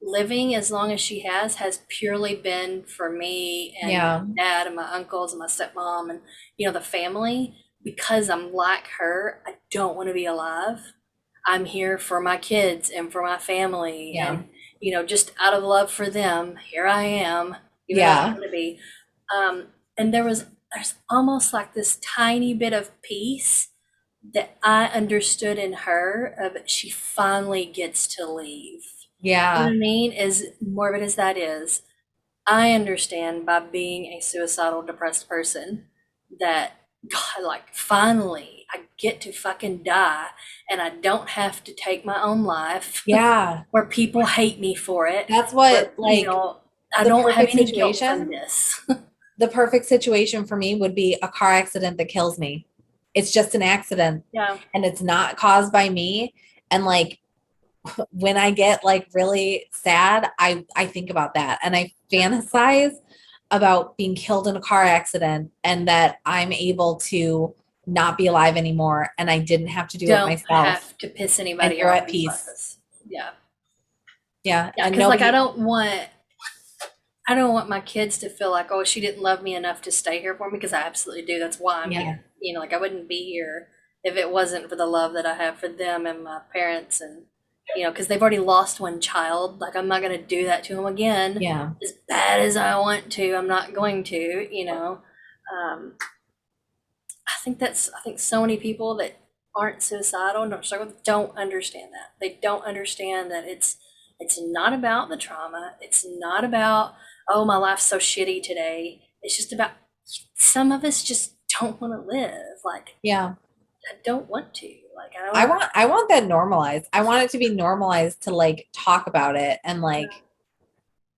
living as long as she has purely been for me and Yeah, my dad and my uncles and my stepmom and the family. Because I'm like her, I don't want to be alive. I'm here for my kids and for my family, yeah, and just out of love for them, here I am, even though I don't yeah, want to be. And there's almost like this tiny bit of peace that I understood in her of she finally gets to leave. You know yeah, what I mean? As morbid as that is, I understand by being a suicidal, depressed person that, God, like, finally, I get to fucking die and I don't have to take my own life yeah. where people hate me for it, That's where, what, like, I the don't have perfect any guilt from situation, this. the perfect situation for me would be a car accident that kills me. It's just an accident, Yeah. and it's not caused by me. And like, when I get like really sad, I think about that, and I fantasize about being killed in a car accident, and that I'm able to not be alive anymore, and I didn't have to do it Don't myself, have to piss and anybody you're off at in the peace. process. Yeah. Yeah, Yeah. and Cause like I nobody, don't want I don't want my kids to feel like, oh, she didn't love me enough to stay here for me, because I absolutely do. That's why I'm Yeah. here. Like I wouldn't be here if it wasn't for the love that I have for them and my parents, and because they've already lost one child. Like I'm not going to do that to them again. Yeah. As bad as I want to, I'm not going to. Um, I think so many people that aren't suicidal and don't struggle don't understand that. They don't understand that it's not about the trauma. It's not about, oh, my life's so shitty today. It's just about, some of us just don't want to live. Like Yeah. I don't want to. Like I I don't. want I want that normalized. I want it to be normalized to like talk about it and like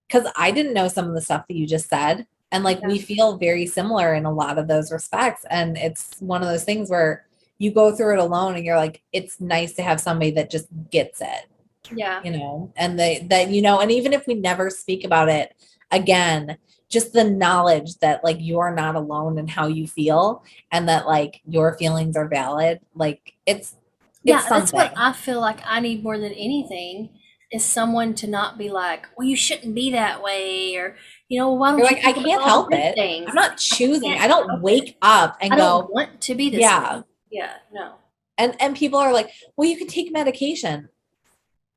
because I didn't know some of the stuff that you just said. And like Yeah, we feel very similar in a lot of those respects. And it's one of those things where you go through it alone and you're like, it's nice to have somebody that just gets it, yeah, and and even if we never speak about it again, just the knowledge that like you are not alone in how you feel and that like your feelings are valid, like it's yeah. That's what something. I feel like I need more than anything, is someone to not be like, well, you shouldn't be that way, or why You're don't you like, I think about can't all the help good it. I'm things? not I choosing. can't I don't help it. wake up and I don't go, want to be this way. yeah. Yeah, no. And people are like, well, you can take medication.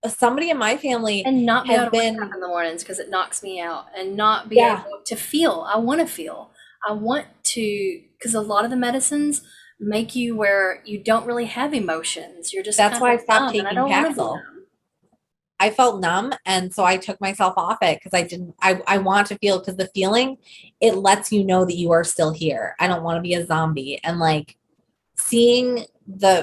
Somebody in my family And not be has able to wake up been, in the mornings because it knocks me out, and not be yeah, able to feel. I want to feel. I want to, because a lot of the medicines make you where you don't really have emotions. You're just that's kind why I of stopped numb, and I taking don't want to be Paxil. numb. I felt numb. And so I took myself off it because I want to feel because the feeling, it lets you know that you are still here. I don't want to be a zombie. And like seeing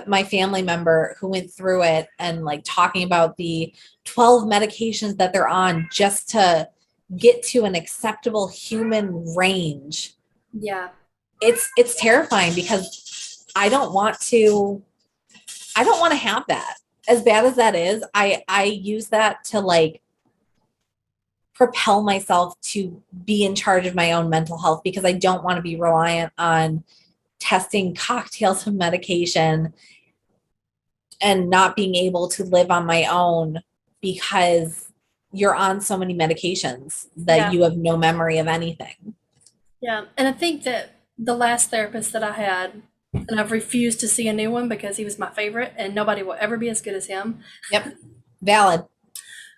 my family member who went through it and like talking about the 12 medications that they're on just to get to an acceptable human range, Yeah, it's terrifying because I don't want to have that. As bad as that is, I use that to like propel myself to be in charge of my own mental health because I don't want to be reliant on testing cocktails of medication and not being able to live on my own because you're on so many medications that yeah, you have no memory of anything. yeah. And I think that the last therapist that I had, and I've refused to see a new one because he was my favorite, and nobody will ever be as good as him. Yep. Valid.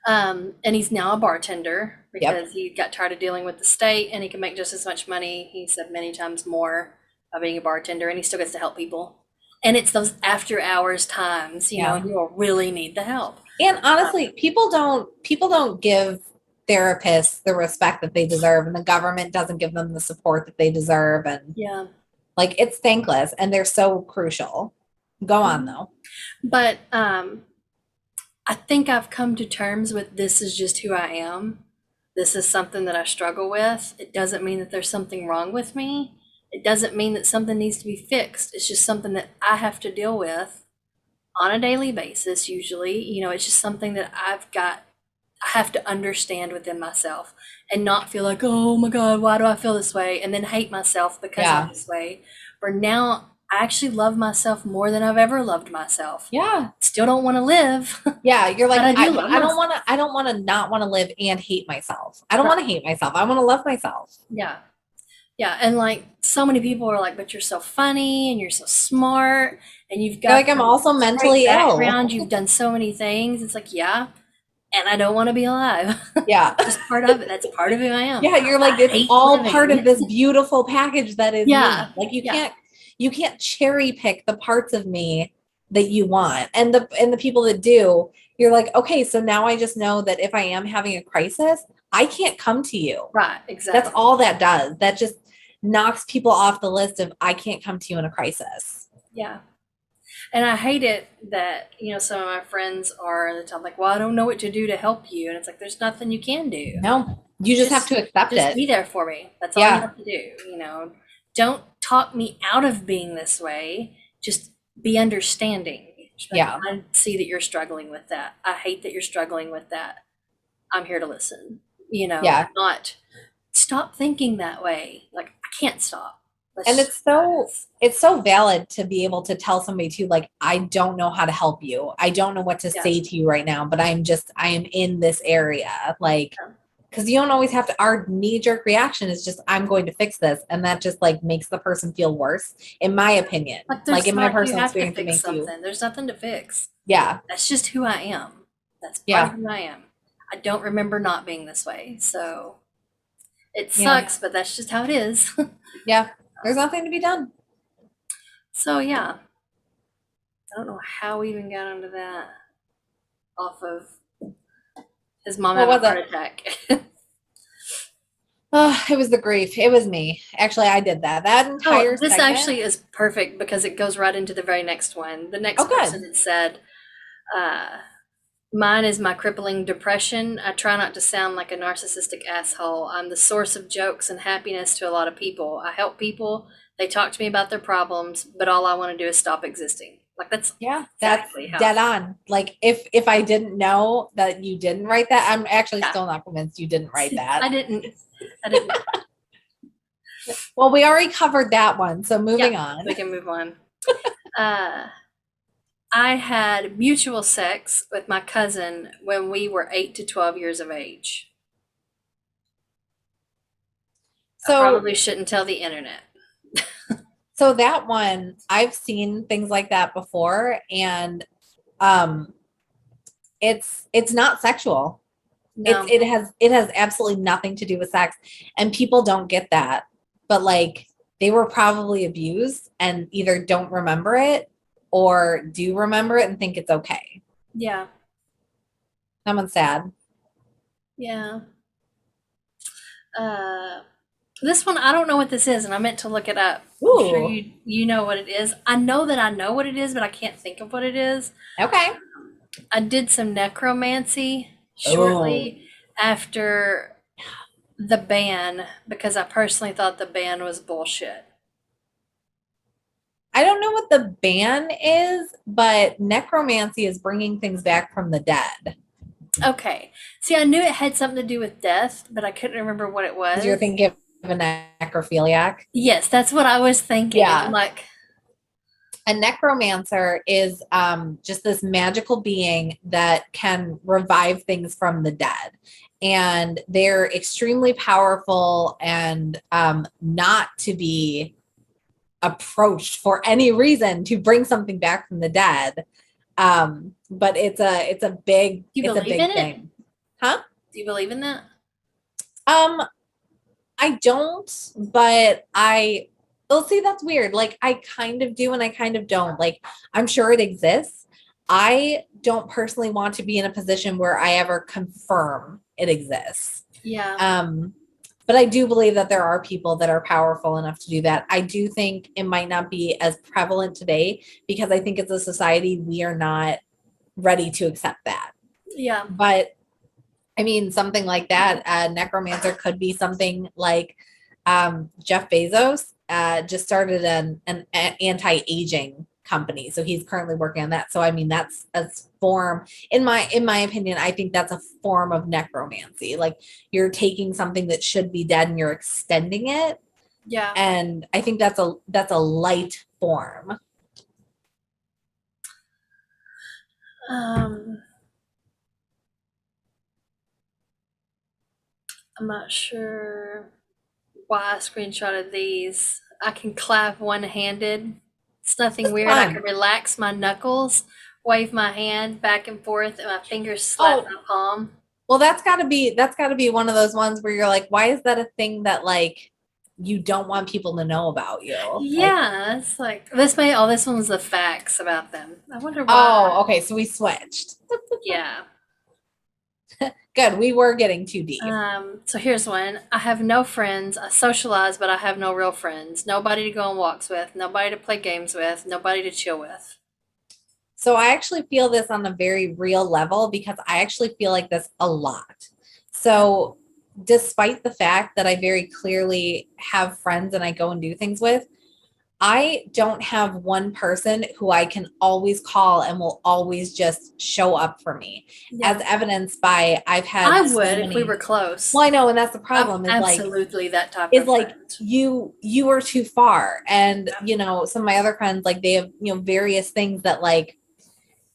And he's now a bartender Yep. because he got tired of dealing with the state, and he can make just as much money. He said many times more by being a bartender, and he still gets to help people. And it's those after hours times, Yeah. and you'll really need the help. And honestly, people don't give therapists the respect that they deserve, and the government doesn't give them the support that they deserve, and Yeah. like it's thankless and they're so crucial. Go on Mhm. though. But I think I've come to terms with, this is just who I am. This is something that I struggle with. It doesn't mean that there's something wrong with me. It doesn't mean that something needs to be fixed. It's just something that I have to deal with on a daily basis. Usually, it's just something that I have to understand within myself, and not feel like, oh my God, why do I feel this way? And then hate myself because I'm Yeah. this way. For now, I actually love myself more than I've ever loved myself. Yeah. Still don't want to live, Yeah. You're but like, I do love I don't myself. want to, I don't want to not want to live and hate myself. I don't Right. want to hate myself. I want to love myself. Yeah. Yeah. And like, so many people are like, but you're so funny and you're so smart and you've You're got like, I'm this also great mentally ill. background. You've done so many things. It's like, yeah. And I don't want to be alive. Yeah. Just part of it. That's part of who I am. Yeah. You're like, I it's hate all part of living. this beautiful package that is Yeah. me. Like Yeah. you can't cherry pick the parts of me that you want. And the people that do, you're like, okay, so now I just know that if I am having a crisis, I can't come to you. Right. That's Exactly. all that does. That just knocks people off the list of I can't come to you in a crisis. Yeah. And I hate it that, some of my friends are the time like, well, I don't know what to do to help you. And it's like, there's nothing you can do. No, you just have Just to accept just it. be there for me. That's all you Yeah. have to do. Don't talk me out of being this way. Just be understanding. Just like, Yeah. I see that you're struggling with that. I hate that you're struggling with that. I'm here to listen. Yeah. Not stop thinking that way. Like I can't stop. And Let's just try this. it's so valid to be able to tell somebody too, like, I don't know how to help you. I don't know what to Yeah. say to you right now, but I am in this area. Like, because you don't always have to, our knee-jerk reaction is just, I'm going to fix this, and that just like makes the person feel worse, in my opinion. Like in my you personal have to experience, it fix makes you, something. There's nothing to fix. yeah, That's just who I am. That's part of yeah, who I am. I don't remember not being this way. So it yeah, sucks, but that's just how it is. yeah. There's nothing to be done. So yeah, I don't know how we even got onto that off of his mom What having a was heart it? attack. Oh, it was the grief. It was me. Actually, I did that. That Oh, entire this segment. actually is perfect because it goes right into the very next one. The Oh, next person good. had said, uh, mine is my crippling depression. I try not to sound like a narcissistic asshole. I'm the source of jokes and happiness to a lot of people. I help people. They talk to me about their problems, but all I want to do is stop existing. Like that's Yeah, that's exactly how I dead feel. on. Like if I didn't know that you didn't write that, I'm actually Yeah. still not convinced you didn't write See, that. I didn't. I didn't. Well, we already covered that one, so Yeah, moving on. we can move on. Uh, I had mutual sex with my cousin when we were 8 to 12 years of age. I So probably shouldn't tell the internet. so that one, I've seen things like that before, and um it's not sexual. No. It has absolutely nothing to do with sex, and people don't get that. But like they were probably abused and either don't remember it or do remember it and think it's okay. Yeah. Someone's sad. Yeah. This one I don't know what this is, and I meant to look it up. I'm sure Ooh, you know what it is. I know that I know what it is, but I can't think of what it is. okay. I did some necromancy Oh, shortly after the ban because I personally thought the ban was bullshit. I don't know what the ban is, but necromancy is bringing things back from the dead. Okay. See, I knew it had something to do with death, but I couldn't remember what it Because you're was. thinking of a necrophiliac. Yes, that's what I was thinking. And I'm Yeah. like, A necromancer is just this magical being that can revive things from the dead. And they're extremely powerful and not to be approached for any reason to bring something back from the dead. But do you it's a believe in big it? thing. Huh? Do you believe in that? Um, I don't, but well, see, that's weird. Like, I kind of do and I kind of don't. Like, I'm sure it exists. I don't personally want to be in a position where I ever confirm it exists. Yeah. Um, but I do believe that there are people that are powerful enough to do that. I do think it might not be as prevalent today because I think as a society, we are not ready to accept that. Yeah. But I mean, something like that, necromancer could be something like Jeff Bezos just started an anti-aging company, so he's currently working on that. So I mean, that's a form, in my opinion, I think that's a form of necromancy. Like you're taking something that should be dead and you're extending it, Yeah. and I think that's a light form. Um, I'm not sure why I screenshotted these. I can clap one-handed. It's nothing Just weird. I can fun. relax my knuckles, wave my hand back and forth, and my fingers slap Oh, my palm. well, that's got to be one of those ones where you're like, why is that a thing that like you don't want people to know about you? Like, Yeah, it's like this one was the facts about them. I wonder why. oh, okay, so we switched. Yeah. Good, we were getting too deep. So here's one. I have no friends. I socialize, but I have no real friends. Nobody to go on walks with, nobody to play games with, nobody to chill with. So I actually feel this on a very real level because I actually feel like this a lot. So despite the fact that I very clearly have friends and I go and do things with, I don't have one person who I can always call and will always just show up for me, as Yeah. evidenced by I've I had so would if we many. were close. Well, I know, and that's the I'm problem absolutely that type is of like friend. you are too far, and you know some of my other friends like they have various things that like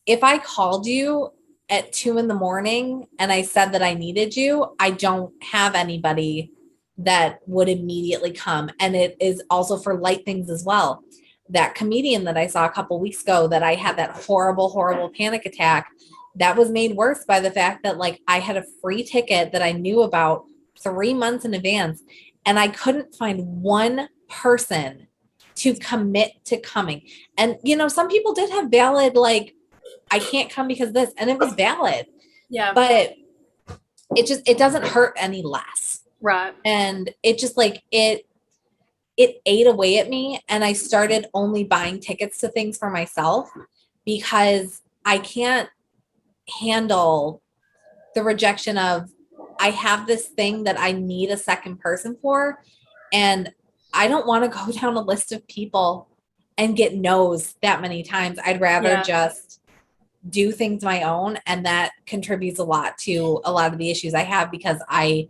if I called you at 2 a.m. and I said that I needed you, I don't have anybody that would immediately come. And it is also for light things as well. That comedian that I saw a couple weeks ago that I had that horrible, horrible panic attack, that was made worse by the fact that like I had a free ticket that I knew about 3 months in advance, and I couldn't find one person to commit to coming. And some people did have valid like, I can't come because this, and it was valid. Yeah. But it doesn't hurt any less. Right. And it just like it ate away at me, and I started only buying tickets to things for myself because I can't handle the rejection of, I have this thing that I need a second person for, and I don't want to go down a list of people and get no's that many times. I'd rather just do things my own, and that contributes a lot to a lot of the issues I have because I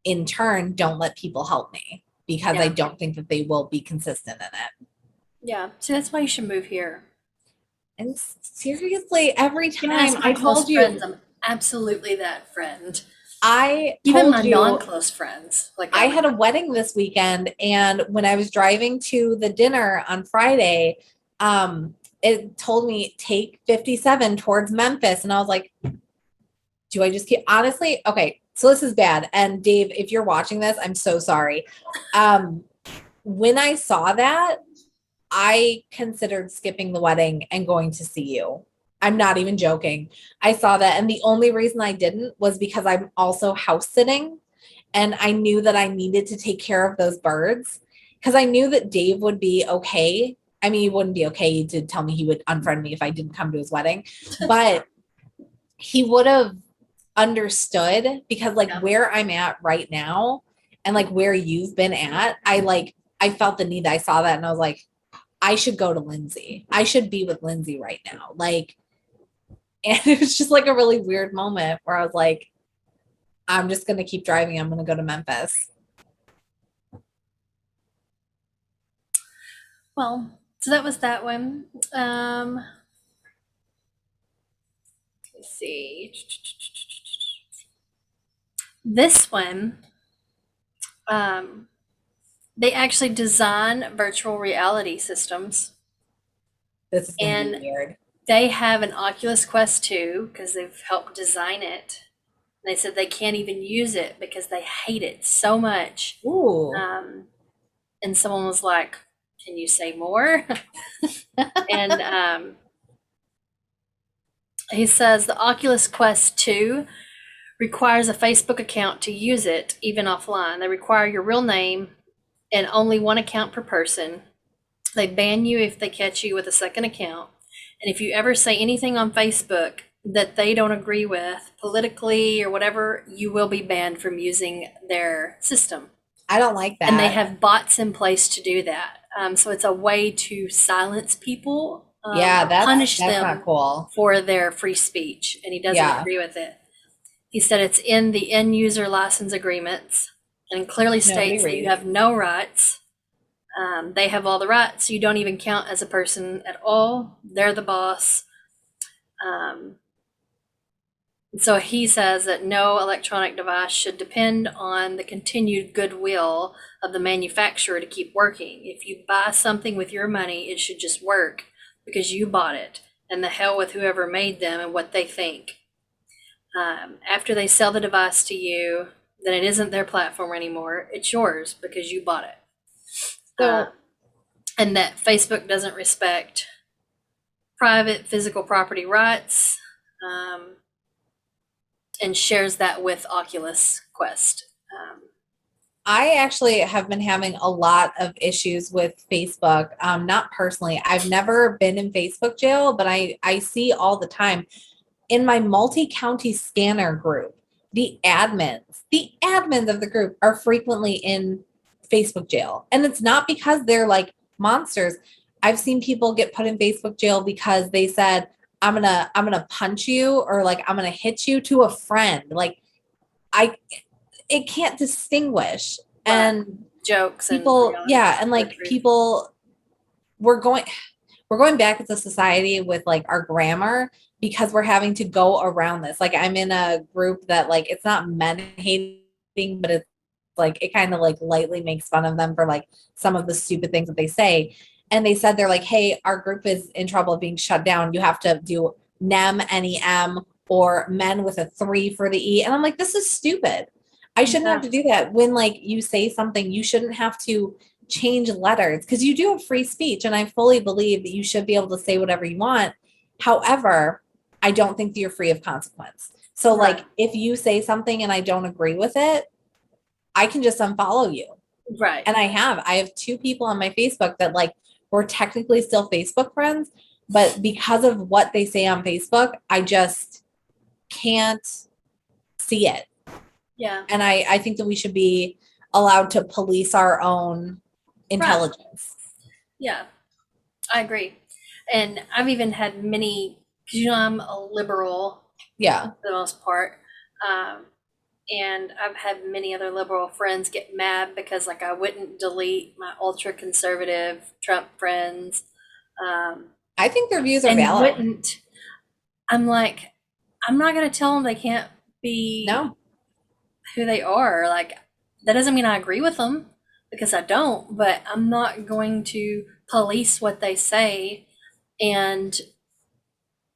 in turn don't let people help me because I don't think that they will be consistent in it. Yeah. So that's why you should move here. And seriously, every time I told you, friends, I'm absolutely that friend. Even my non-close friends. Like I had a wedding this weekend, and when I was driving to the dinner on Friday, it told me take 57 towards Memphis, and I was like, do I just keep, honestly? Okay, so this is bad. And Dave, if you're watching this, I'm so sorry. When I saw that, I considered skipping the wedding and going to see you. I'm not even joking. I saw that. And the only reason I didn't was because I'm also house sitting. And I knew that I needed to take care of those birds because I knew that Dave would be okay. I mean, he wouldn't be okay. He did tell me he would unfriend me if I didn't come to his wedding. But he would have understood because like where I'm at right now and like where you've been at, I felt the need. I saw that and I was like, I should go to Lindsey. I should be with Lindsey right now. Like, and it was just like a really weird moment where I was like, I'm just going to keep driving. I'm going to go to Memphis. Well, so that was that one. Let's see. This one, they actually design virtual reality systems. This is going to be weird. They have an Oculus Quest 2 because they've helped design it. And they said they can't even use it because they hate it so much. Ooh. And someone was like, can you say more? And he says the Oculus Quest 2 requires a Facebook account to use it, even offline. They require your real name and only one account per person. They ban you if they catch you with a second account. And if you ever say anything on Facebook that they don't agree with politically or whatever, you will be banned from using their system. I don't like that. And they have bots in place to do that. So it's a way to silence people. Punish them not cool. For their free speech. And he doesn't agree with it. He said it's in the end user license agreements and clearly states that you have no rights. They have all the rights. You don't even count as a person at all. They're the boss. So he says that no electronic device should depend on the continued goodwill of the manufacturer to keep working. If you buy something with your money, it should just work because you bought it, and the hell with whoever made them and what they think. After they sell the device to you, then it isn't their platform anymore. It's yours because you bought it. So, and that Facebook doesn't respect private physical property rights, and shares that with Oculus Quest. I actually have been having a lot of issues with Facebook. Not personally. I've never been in Facebook jail, but I see all the time in my multi-county scanner group, the admins of the group are frequently in Facebook jail. And it's not because they're like monsters. I've seen people get put in Facebook jail because they said, I'm gonna punch you, or like I'm gonna hit you, to a friend. Like it can't distinguish. Right. And jokes people, and like people, we're going back as a society with like our grammar, because we're having to go around this. Like I'm in a group that like it's not men hating, but it's like it kind of like lightly makes fun of them for like some of the stupid things that they say. And they said they're like, hey, our group is in trouble of being shut down. You have to do NEM, NEM, or men with a 3 for the E. And I'm like, this is stupid. I shouldn't have Yeah. to do that. When like you say something, you shouldn't have to change letters because you do have free speech. And I fully believe that you should be able to say whatever you want. However, I don't think that you're free of consequence. So Right. like if you say something and I don't agree with it, I can just unfollow you. Right. And I have 2 people on my Facebook that like we're technically still Facebook friends, but because of what they say on Facebook, I just can't see it. Yeah. And I think that we should be allowed to police our own Right. intelligence. Yeah. I agree. And I've even had many, because you know I'm a liberal Yeah. for the most part. Um, and I've had many other liberal friends get mad because like I wouldn't delete my ultra conservative Trump friends. Um, I think their views are and valid. wouldn't. I'm like, I'm not gonna tell them they can't be No. who they are. Like that doesn't mean I agree with them because I don't, but I'm not going to police what they say. And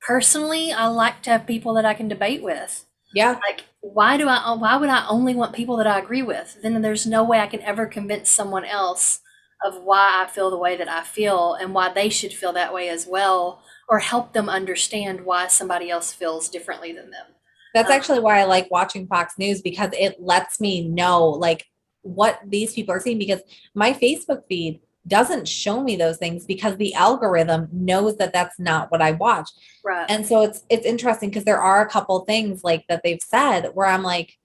personally, I like to have people that I can debate with. Yeah. Like, why would I only want people that I agree with? Then there's no way I can ever convince someone else of why I feel the way that I feel and why they should feel that way as well, or help them understand why somebody else feels differently than them. That's Um, actually why I like watching Fox News because it lets me know like what these people are seeing because my Facebook feed doesn't show me those things because the algorithm knows that that's not what I watch. right. And so it's interesting because there are a couple things like that they've said where I'm like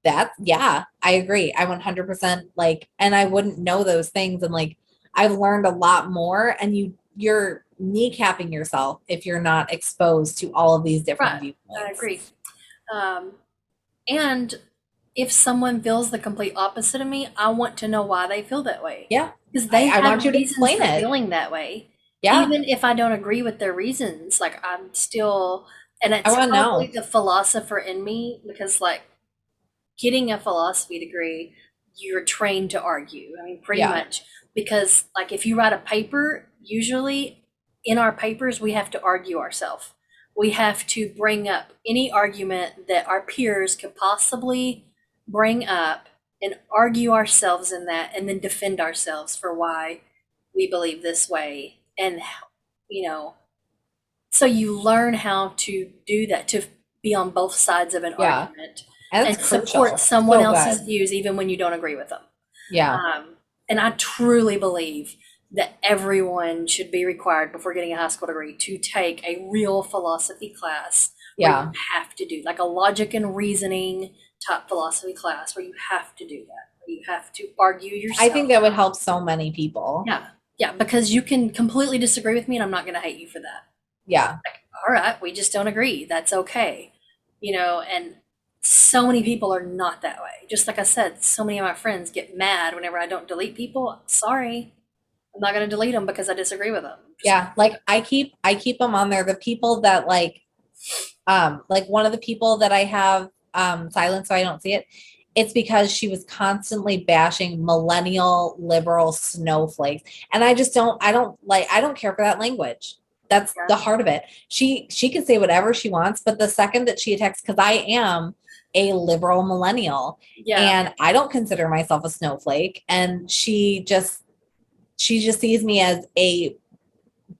that yeah, I agree. I 100% like and I wouldn't know those things and like I've learned a lot more and you're kneecapping yourself if you're not exposed to all of these different Right. I viewpoints. agree. Um, and if someone feels the complete opposite of me, I want to know why they feel that way. Yeah. Because they I want have you to reasons explain for it. feeling that way. Yeah. Even if I don't agree with their reasons, like I'm still, and I it's want to probably know. the philosopher in me because, like, getting a philosophy degree, you're trained to argue. I mean, pretty Yeah. much. Because, like, if you write a paper, usually in our papers, we have to argue ourselves. We have to bring up any argument that our peers could possibly bring up and argue ourselves in that and then defend ourselves for why we believe this way. And, you know, so you learn how to do that, to be on both sides of an Yeah. argument And and it's support crucial. someone So else's good. views even when you don't agree with them. Yeah. And I truly believe that everyone should be required before getting a high school degree to take a real philosophy class where Yeah. you have to do like a logic and reasoning type philosophy class where you have to do that, where you have to argue I yourself. think that would help so many people. Yeah. Yeah. Because you can completely disagree with me and I'm not going to hate you for that. Yeah. All right, we just don't agree. That's okay. And so many people are not that way. Just like I said, so many of my friends get mad whenever I don't delete people. Sorry, I'm not going to delete them because I disagree with them. Yeah. Like I keep them on there. The people that like one of the people that I have silenced so I don't see it, it's because she was constantly bashing millennial liberal snowflakes. And I don't care for that language. That's Yeah. the heart of it. She can say whatever she wants, but the second that she attacks, because I am a liberal millennial Yeah. and I don't consider myself a snowflake. And she just sees me as a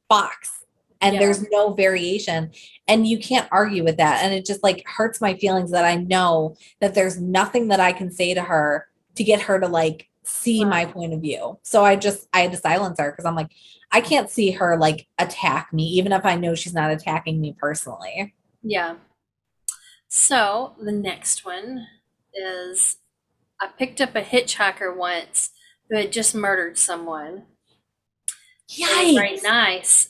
box and Yeah. there's no variation and you can't argue with that and it just like hurts my feelings that I know that there's nothing that I can say to her to get her to like see my point of view. So I had to silence her because I'm like I can't see her like attack me even if I know she's not attacking me personally. Yeah. So the next one is I picked up a hitchhiker once who had just murdered someone. It was very Yikes. nice.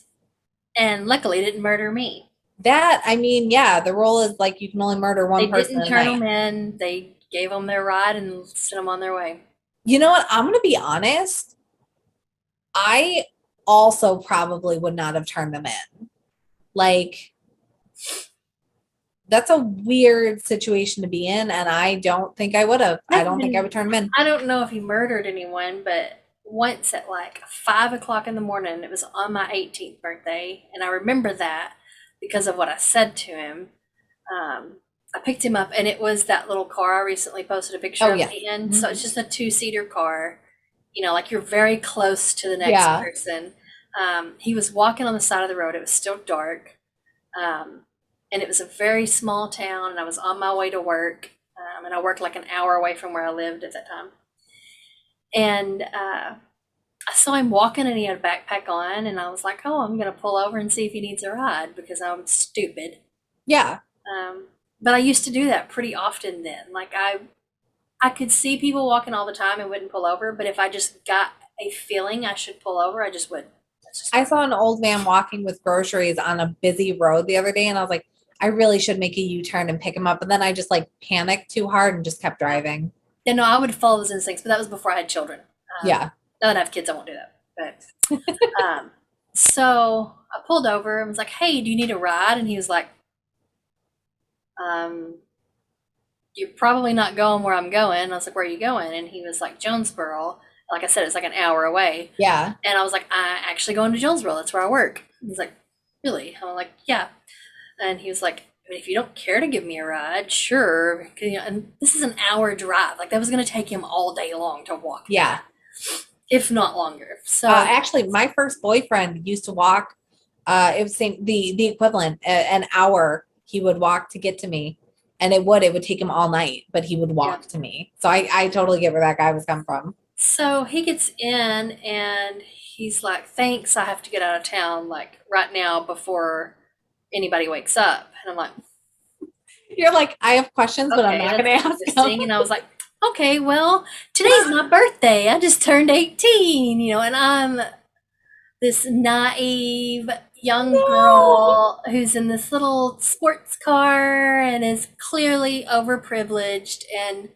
And luckily didn't murder me. That I mean, yeah, the rule is like you can only murder one They person didn't a turn night. them in. They gave them their ride and sent them on their way. You know what? I'm gonna be honest. I also probably would not have turned them in. Like That's a weird situation to be in, and I don't think I would have. I I've don't think I been, would turn him in. I don't know if he murdered anyone, but once at like 5 o'clock in the morning, it was on my 18th birthday, and I remember that because of what I said to him. I picked him up, and it was that little car I recently posted a picture Oh of yeah. me in. So it's Mhm. just a two-seater car, like you're very close to the next Yeah. person. He was walking on the side of the road. It was still dark. Um, and it was a very small town, and I was on my way to work. And I worked like an hour away from where I lived at that time. And I saw him walking, and he had a backpack on, and I was like, oh, I'm going to pull over and see if he needs a ride because I'm stupid. Yeah. But I used to do that pretty often then. Like I could see people walking all the time and wouldn't pull over, but if I just got a feeling I should pull over, I just would. That's just I what. saw an old man walking with groceries on a busy road the other day, and I was like, I really should make a U-turn and pick him up. And then I just like panicked too hard and just kept driving. Yeah, no, I would follow those instincts, but that was before I had children. Yeah. Now that I have kids, I won't do that. So I pulled over and was like, "Hey, do you need a ride?" And he was like, um, "You're probably not going where I'm going." And I was like, "Where are you going?" And he was like, "Jonesboro." Like I said, it's like an hour away. Yeah. And I was like, "I actually going to Jonesboro. That's where I work." He's like, "Really?" I'm like, "Yeah." And he was like, I mean, if you don't care to give me a ride, sure. And this is an hour drive. Like that was going to take him all day long to walk Yeah. that, if not longer. So Actually, my first boyfriend used to walk. It was the equivalent an hour he would walk to get to me, and it would take him all night, but he would yeah. walk to me. So I totally get where that guy was coming from. So he gets in and he's like, "Thanks, I have to get out of town like right now before anybody wakes up." And I'm like, You're like, I have questions, but I'm "Okay, not that's going to ask them. interesting." And I was like, "Okay, well, today's my birthday. I just turned 18, and I'm this naive young No, girl who's in this little sports car and is clearly overprivileged and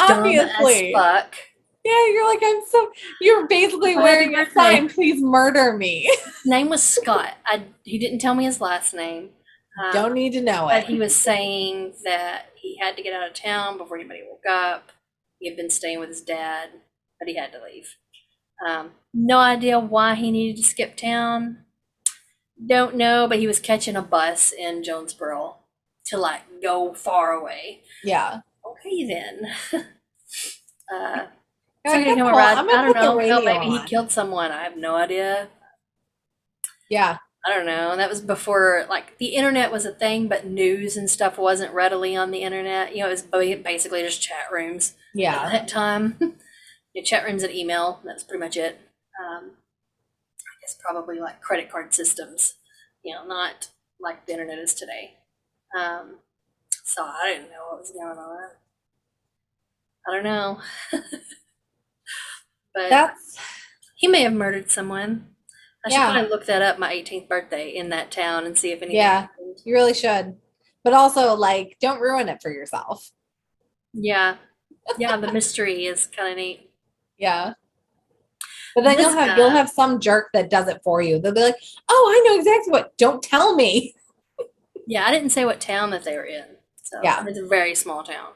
dumb as obviously. fuck. Yeah, you're like, you're basically So happy wearing a sign, birthday. please murder me. His name was Scott. He didn't tell me his last name, Don't need to know but it. he was saying that he had to get out of town before anybody woke up. He had been staying with his dad, but he had to leave. No idea why he needed to skip town. Don't know, but he was catching a bus in Jonesboro to like go far away. Yeah. Okay, then. uh, You're so I like, gave that's him a cool. ride. I'm I gonna don't put the know. Hell, radio maybe he on. killed someone. I have no idea. Yeah. I don't know. That was before like the internet was a thing, but news and stuff wasn't readily on the internet. It was basically just chat rooms at Yeah. that time. Chat rooms and email. That's pretty much it. I guess probably like credit card systems. Not like the internet is today. Um, so I didn't know what was going on. I don't know, but That's he may have murdered someone. I should yeah. probably look that up my 18th birthday in that town and see if anything Yeah. happened. You really should. But also like don't ruin it for yourself. Yeah, yeah, the mystery is kind of neat. Yeah. But then This you'll guy, have some jerk that does it for you. They'll be like, "Oh, I know exactly what. Don't tell me." yeah, I didn't say what town that they were in, so Yeah. it's a very small town.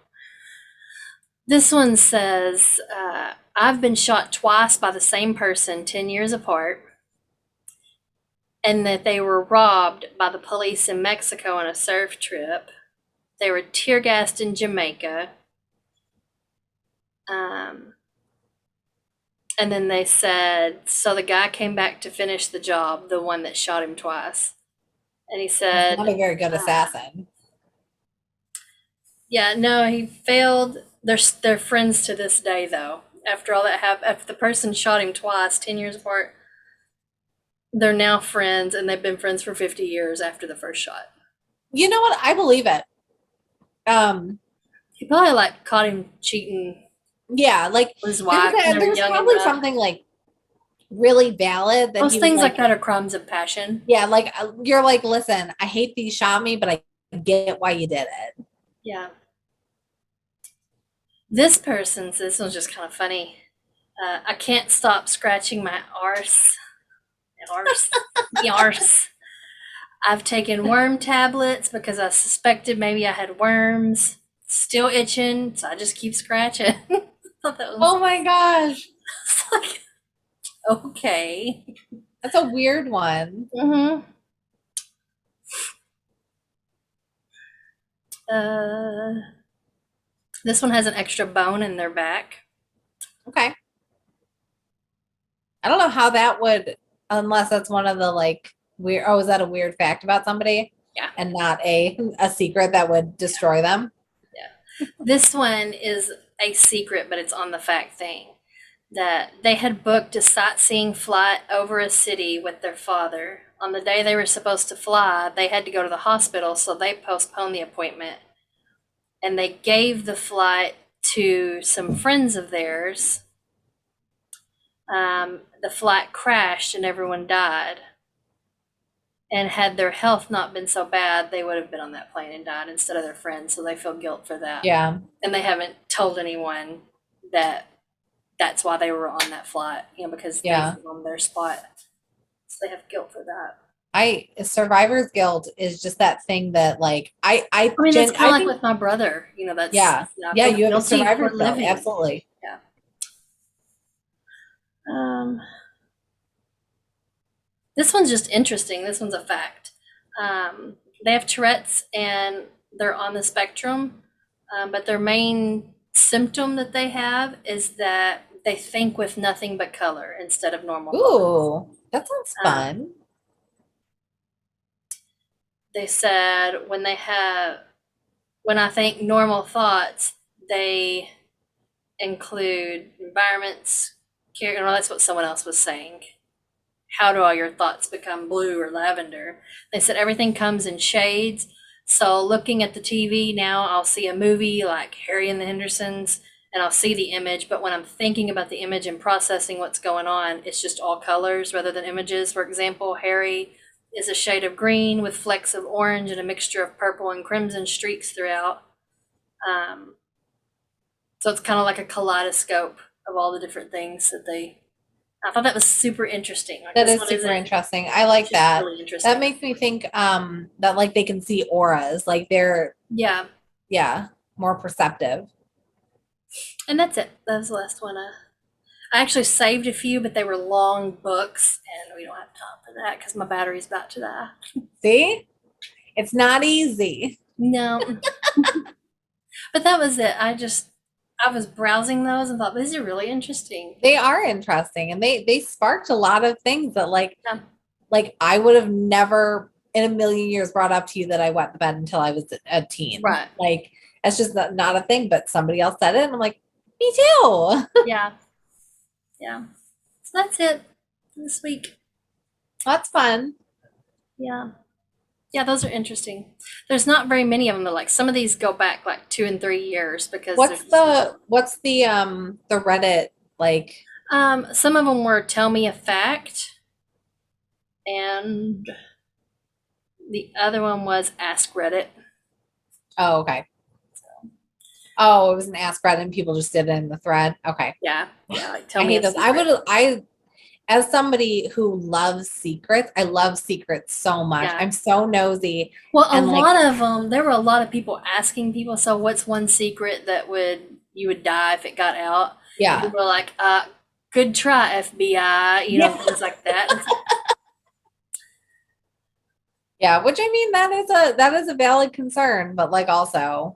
This one says, I've been shot twice by the same person 10 years apart, and that they were robbed by the police in Mexico on a surf trip. They were tear gassed in Jamaica. Um, and then they said, so the guy came back to finish the job, the one that shot him twice. And he He's not a said, very good assassin. yeah, no, he failed. They're friends to this day, though. After all that happened, after the person shot him twice, 10 years apart, they're now friends, and they've been friends for 50 years after the first shot. You know what? I believe it. He probably like caught him cheating Yeah, like with his wife when they there were was young and probably dumb. something like really valid that Most he was things like like, that are crimes of passion. yeah, like you're like, listen, I hate that you shot me, but I get why you did it. Yeah. This one's just kind of funny. I can't stop scratching my arse. Arse. The arse. I've taken worm tablets because I suspected maybe I had worms. Still itching, so I just keep scratching. Thought that was Oh my gosh. like, okay. That's a weird one. Mm-hmm. Uh, this one has an extra bone in their back. Okay. I don't know how that would, unless that's one of the like weird, oh, is that a weird fact about somebody? Yeah. And not a secret that would destroy them? Yeah. This one is a secret, but it's on the fact thing. That they had booked a sightseeing flight over a city with their father. On the day they were supposed to fly, they had to go to the hospital, so they postponed the appointment. And they gave the flight to some friends of theirs. The flight crashed and everyone died. And had their health not been so bad, they would have been on that plane and died instead of their friends. So they feel guilt for that. Yeah. And they haven't told anyone that that's why they were on that flight, because they Yeah. were on their spot. So they have guilt for that. Survivor's guilt is just that thing that like I mean, that's kind of like think, with my brother. That's yeah. I Yeah, feel you have a guilty for survivor's guilt. living. Absolutely. Yeah. This one's just interesting. This one's a fact. They have Tourette's and they're on the spectrum, but their main symptom that they have is that they think with nothing but color instead of normal thoughts. Ooh, that sounds fun. They said when I think normal thoughts, they include environments, well, that's what someone else was saying. How do all your thoughts become blue or lavender? They said everything comes in shades. So looking at the TV now, I'll see a movie like Harry and the Hendersons, and I'll see the image. But when I'm thinking about the image and processing what's going on, it's just all colors rather than images. For example, Harry is a shade of green with flecks of orange and a mixture of purple and crimson streaks throughout. So it's kind of like a kaleidoscope of all the different things that they. I thought that was super interesting. Like, That is super interesting. I like that. Really interesting. That makes me think that like they can see auras, like they're yeah, more perceptive. And that's it. That was the last one. I actually saved a few, but they were long books, and we don't have time for that because my battery's about to die. See? It's not easy. No. But that was it. I was browsing those and thought, these are really interesting. They are interesting, and they sparked a lot of things that like I would have never in a million years brought up to you that I wet the bed until I was a teen. Right. Like it's just not a thing, but somebody else said it, and I'm like, me too. Yeah. So that's it this week. That's fun. Yeah. Yeah, those are interesting. There's not very many of them. Like some of these go back like 2 and 3 years because what's the Reddit like? Some of them were tell me a fact, and the other one was ask Reddit. Oh, okay. Oh, it was an ask Reddit and people just did it in the thread. Okay. Yeah. Like tell I me hate those. As somebody who loves secrets, I love secrets so much. Yeah. I'm so nosy. Well, lot of them, there were a lot of people asking people, so what's one secret that you would die if it got out? Yeah. People were like, good try, FBI, things like that. Yeah, which I mean that is a valid concern, but like also,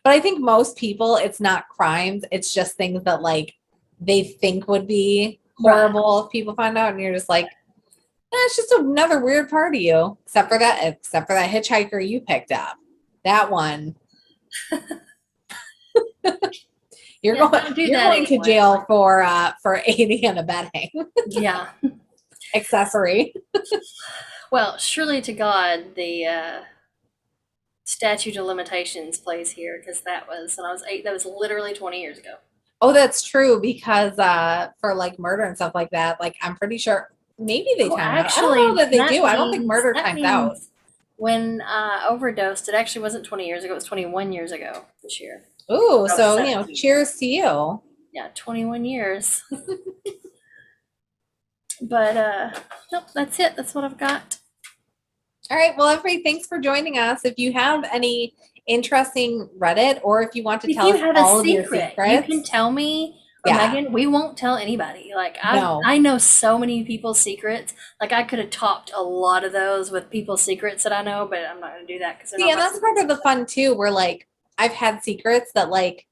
but I think most people, it's not crimes, it's just things that like they think would be horrible if people find out, and you're just like, it's just another weird part of you, except for that hitchhiker you picked up, that one. You're going to jail for aiding and abetting. Yeah. Accessory. Well, surely to God, the statute of limitations plays here, because that was when I was 8. That was literally 20 years ago. Oh, that's true, because for like murder and stuff like that, like I'm pretty sure maybe they time out. I don't know that they do. I don't think murder times out. When I overdosed, it actually wasn't 20 years ago. It was 21 years ago this year. Ooh, so cheers to you. Yeah, 21 years. But nope, that's it. That's what I've got. All right. Well, everybody, thanks for joining us. If you have any interesting Reddit or if you want to If tell you us have a all of your secret, you can secrets, tell me or yeah, Megan. We won't tell anybody. Like no. I know so many people's secrets. Like I could have topped a lot of those with people's secrets that I know, but I'm not going to do that because they're See, not and my that's part secrets. of the fun too, where like I've had secrets that like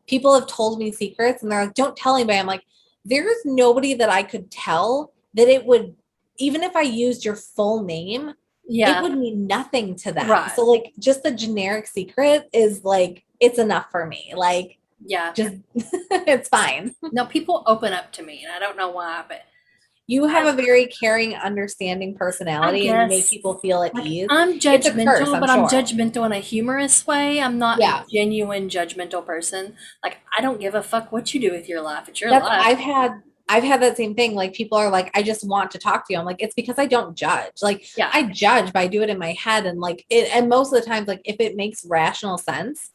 people have told me secrets and they're like, don't tell anybody. I'm like, there's nobody that I could tell that it would, even if I used your full name, it Yeah, would mean nothing to them. right. So like just the generic secret is like it's enough for me. Like Yeah. just it's fine. No, people open up to me, and I don't know why, but You have I, a very caring, understanding I personality and you make guess people feel at like ease. I'm It's a curse, judgmental, I'm but I'm sure. judgmental in a humorous way. I'm not a Yeah. genuine judgmental person. Like I don't give a fuck what you do with your life. It's your That's life. I've had that same thing. Like people are like, I just want to talk to you. I'm like, it's because I don't judge. Like Yeah. I judge, but I do it in my head. And like it and most of the times, like if it makes rational sense,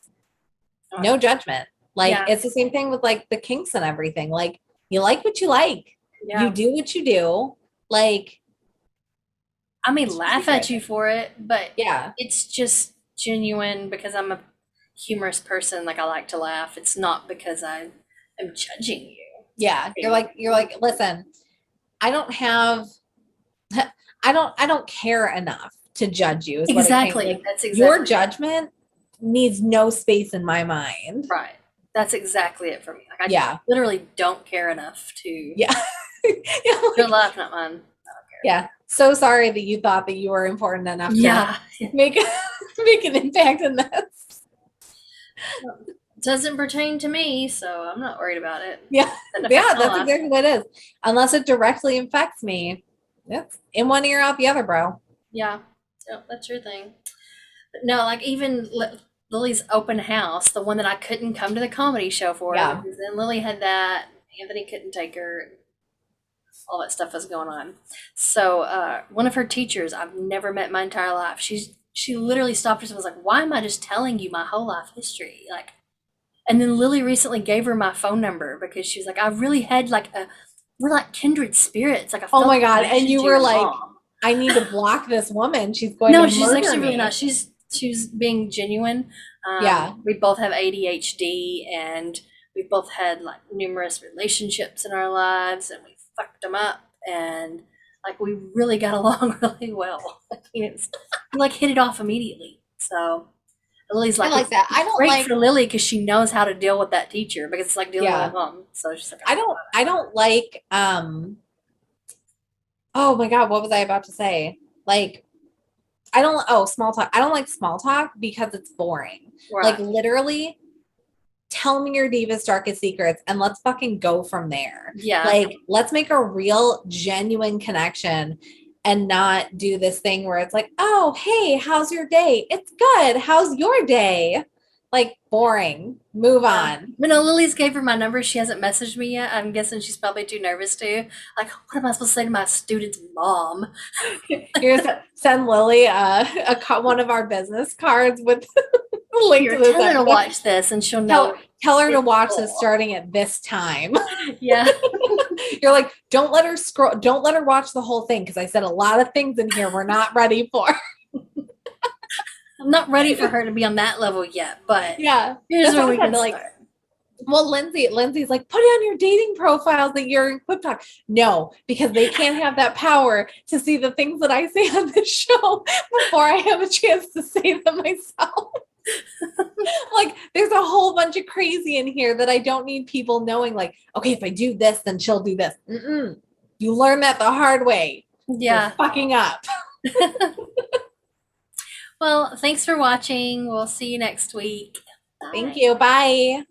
no judgment. Like Yeah. it's the same thing with like the kinks and everything. Like you like what you like. You Yeah. do what you do. Like I may it's your laugh at secret. you for it, but Yeah. it's just genuine because I'm a humorous person. Like I like to laugh. It's not because I am judging you. Yeah. You're like, listen, I don't have I don't care enough to judge you is what it came Exactly. like. That's Your exactly it. judgment needs no space in my mind. Right. That's exactly it for me. Like I Yeah. literally don't care enough to Yeah. Yeah, your like, life, not mine. yeah. So sorry that you thought that you were important enough to Yeah. make make an impact in this. Doesn't pertain to me, so I'm not worried about it. Yeah. Doesn't affect Yeah, my that's life. exactly what it is. Unless it directly affects me. It's in one ear out the other, bro. Yeah. So that's your thing. But no, like even Lily's open house, the one that I couldn't come to the comedy show for, Yeah. because then Lily had that, Anthony couldn't take her, all that stuff was going on. So one of her teachers I've never met in my entire life, she literally stopped us and was like, "Why am I just telling you my whole life history?" Like, and then Lily recently gave her my phone number because she was like, "I really had like a we're like kindred spirits. Like I Oh felt my a God. And connection you to were your like, mom." I need to block this woman. She's going to No, she's murder actually really not. me. She's being genuine. Yeah. We both have ADHD, and we both had like numerous relationships in our lives, and we fucked them up, and like we really got along really well. We like hit it off immediately. So Lily's I like, like that. it's great for Lily because she knows how to deal with that teacher because it's like dealing with a Yeah. mom. So she's like, I don't like oh my God, what was I about to say? Like small talk. I don't like small talk because it's boring. Like right, literally tell me your deepest, darkest secrets and let's fucking go from there. yeah, Like, let's make a real, genuine connection and not do this thing where it's like, oh, hey, how's your day? It's good. How's your day? Like, boring. Move yeah. on. But no, Lily's gave her my number. She hasn't messaged me yet. I'm guessing she's probably too nervous to. Like, what am I supposed to say to my student's mom? Here's send Lily one of our business cards with a link to Here, this tell her to episode. watch this, and she'll Tell know tell her to it's watch this full. starting at this time. Yeah, You're like, don't let her scroll, don't let her watch the whole thing because I said a lot of things in here we're not ready for. I'm not ready for her to be on that level yet, but Yeah. here's That's where what I we said. can Like, start. well, Lindsay's like, put it on your dating profiles that you're in Quib Talk. No, because they can't have that power to see the things that I say on this show before I have a chance to say them myself. Like, there's a whole bunch of crazy in here that I don't need people knowing, like, okay, if I do this, then she'll do this. Mm-mm. You learn that the hard way. You're Yeah. fucking up. Well, thanks for watching. We'll see you next week. Thank Bye. you. Bye.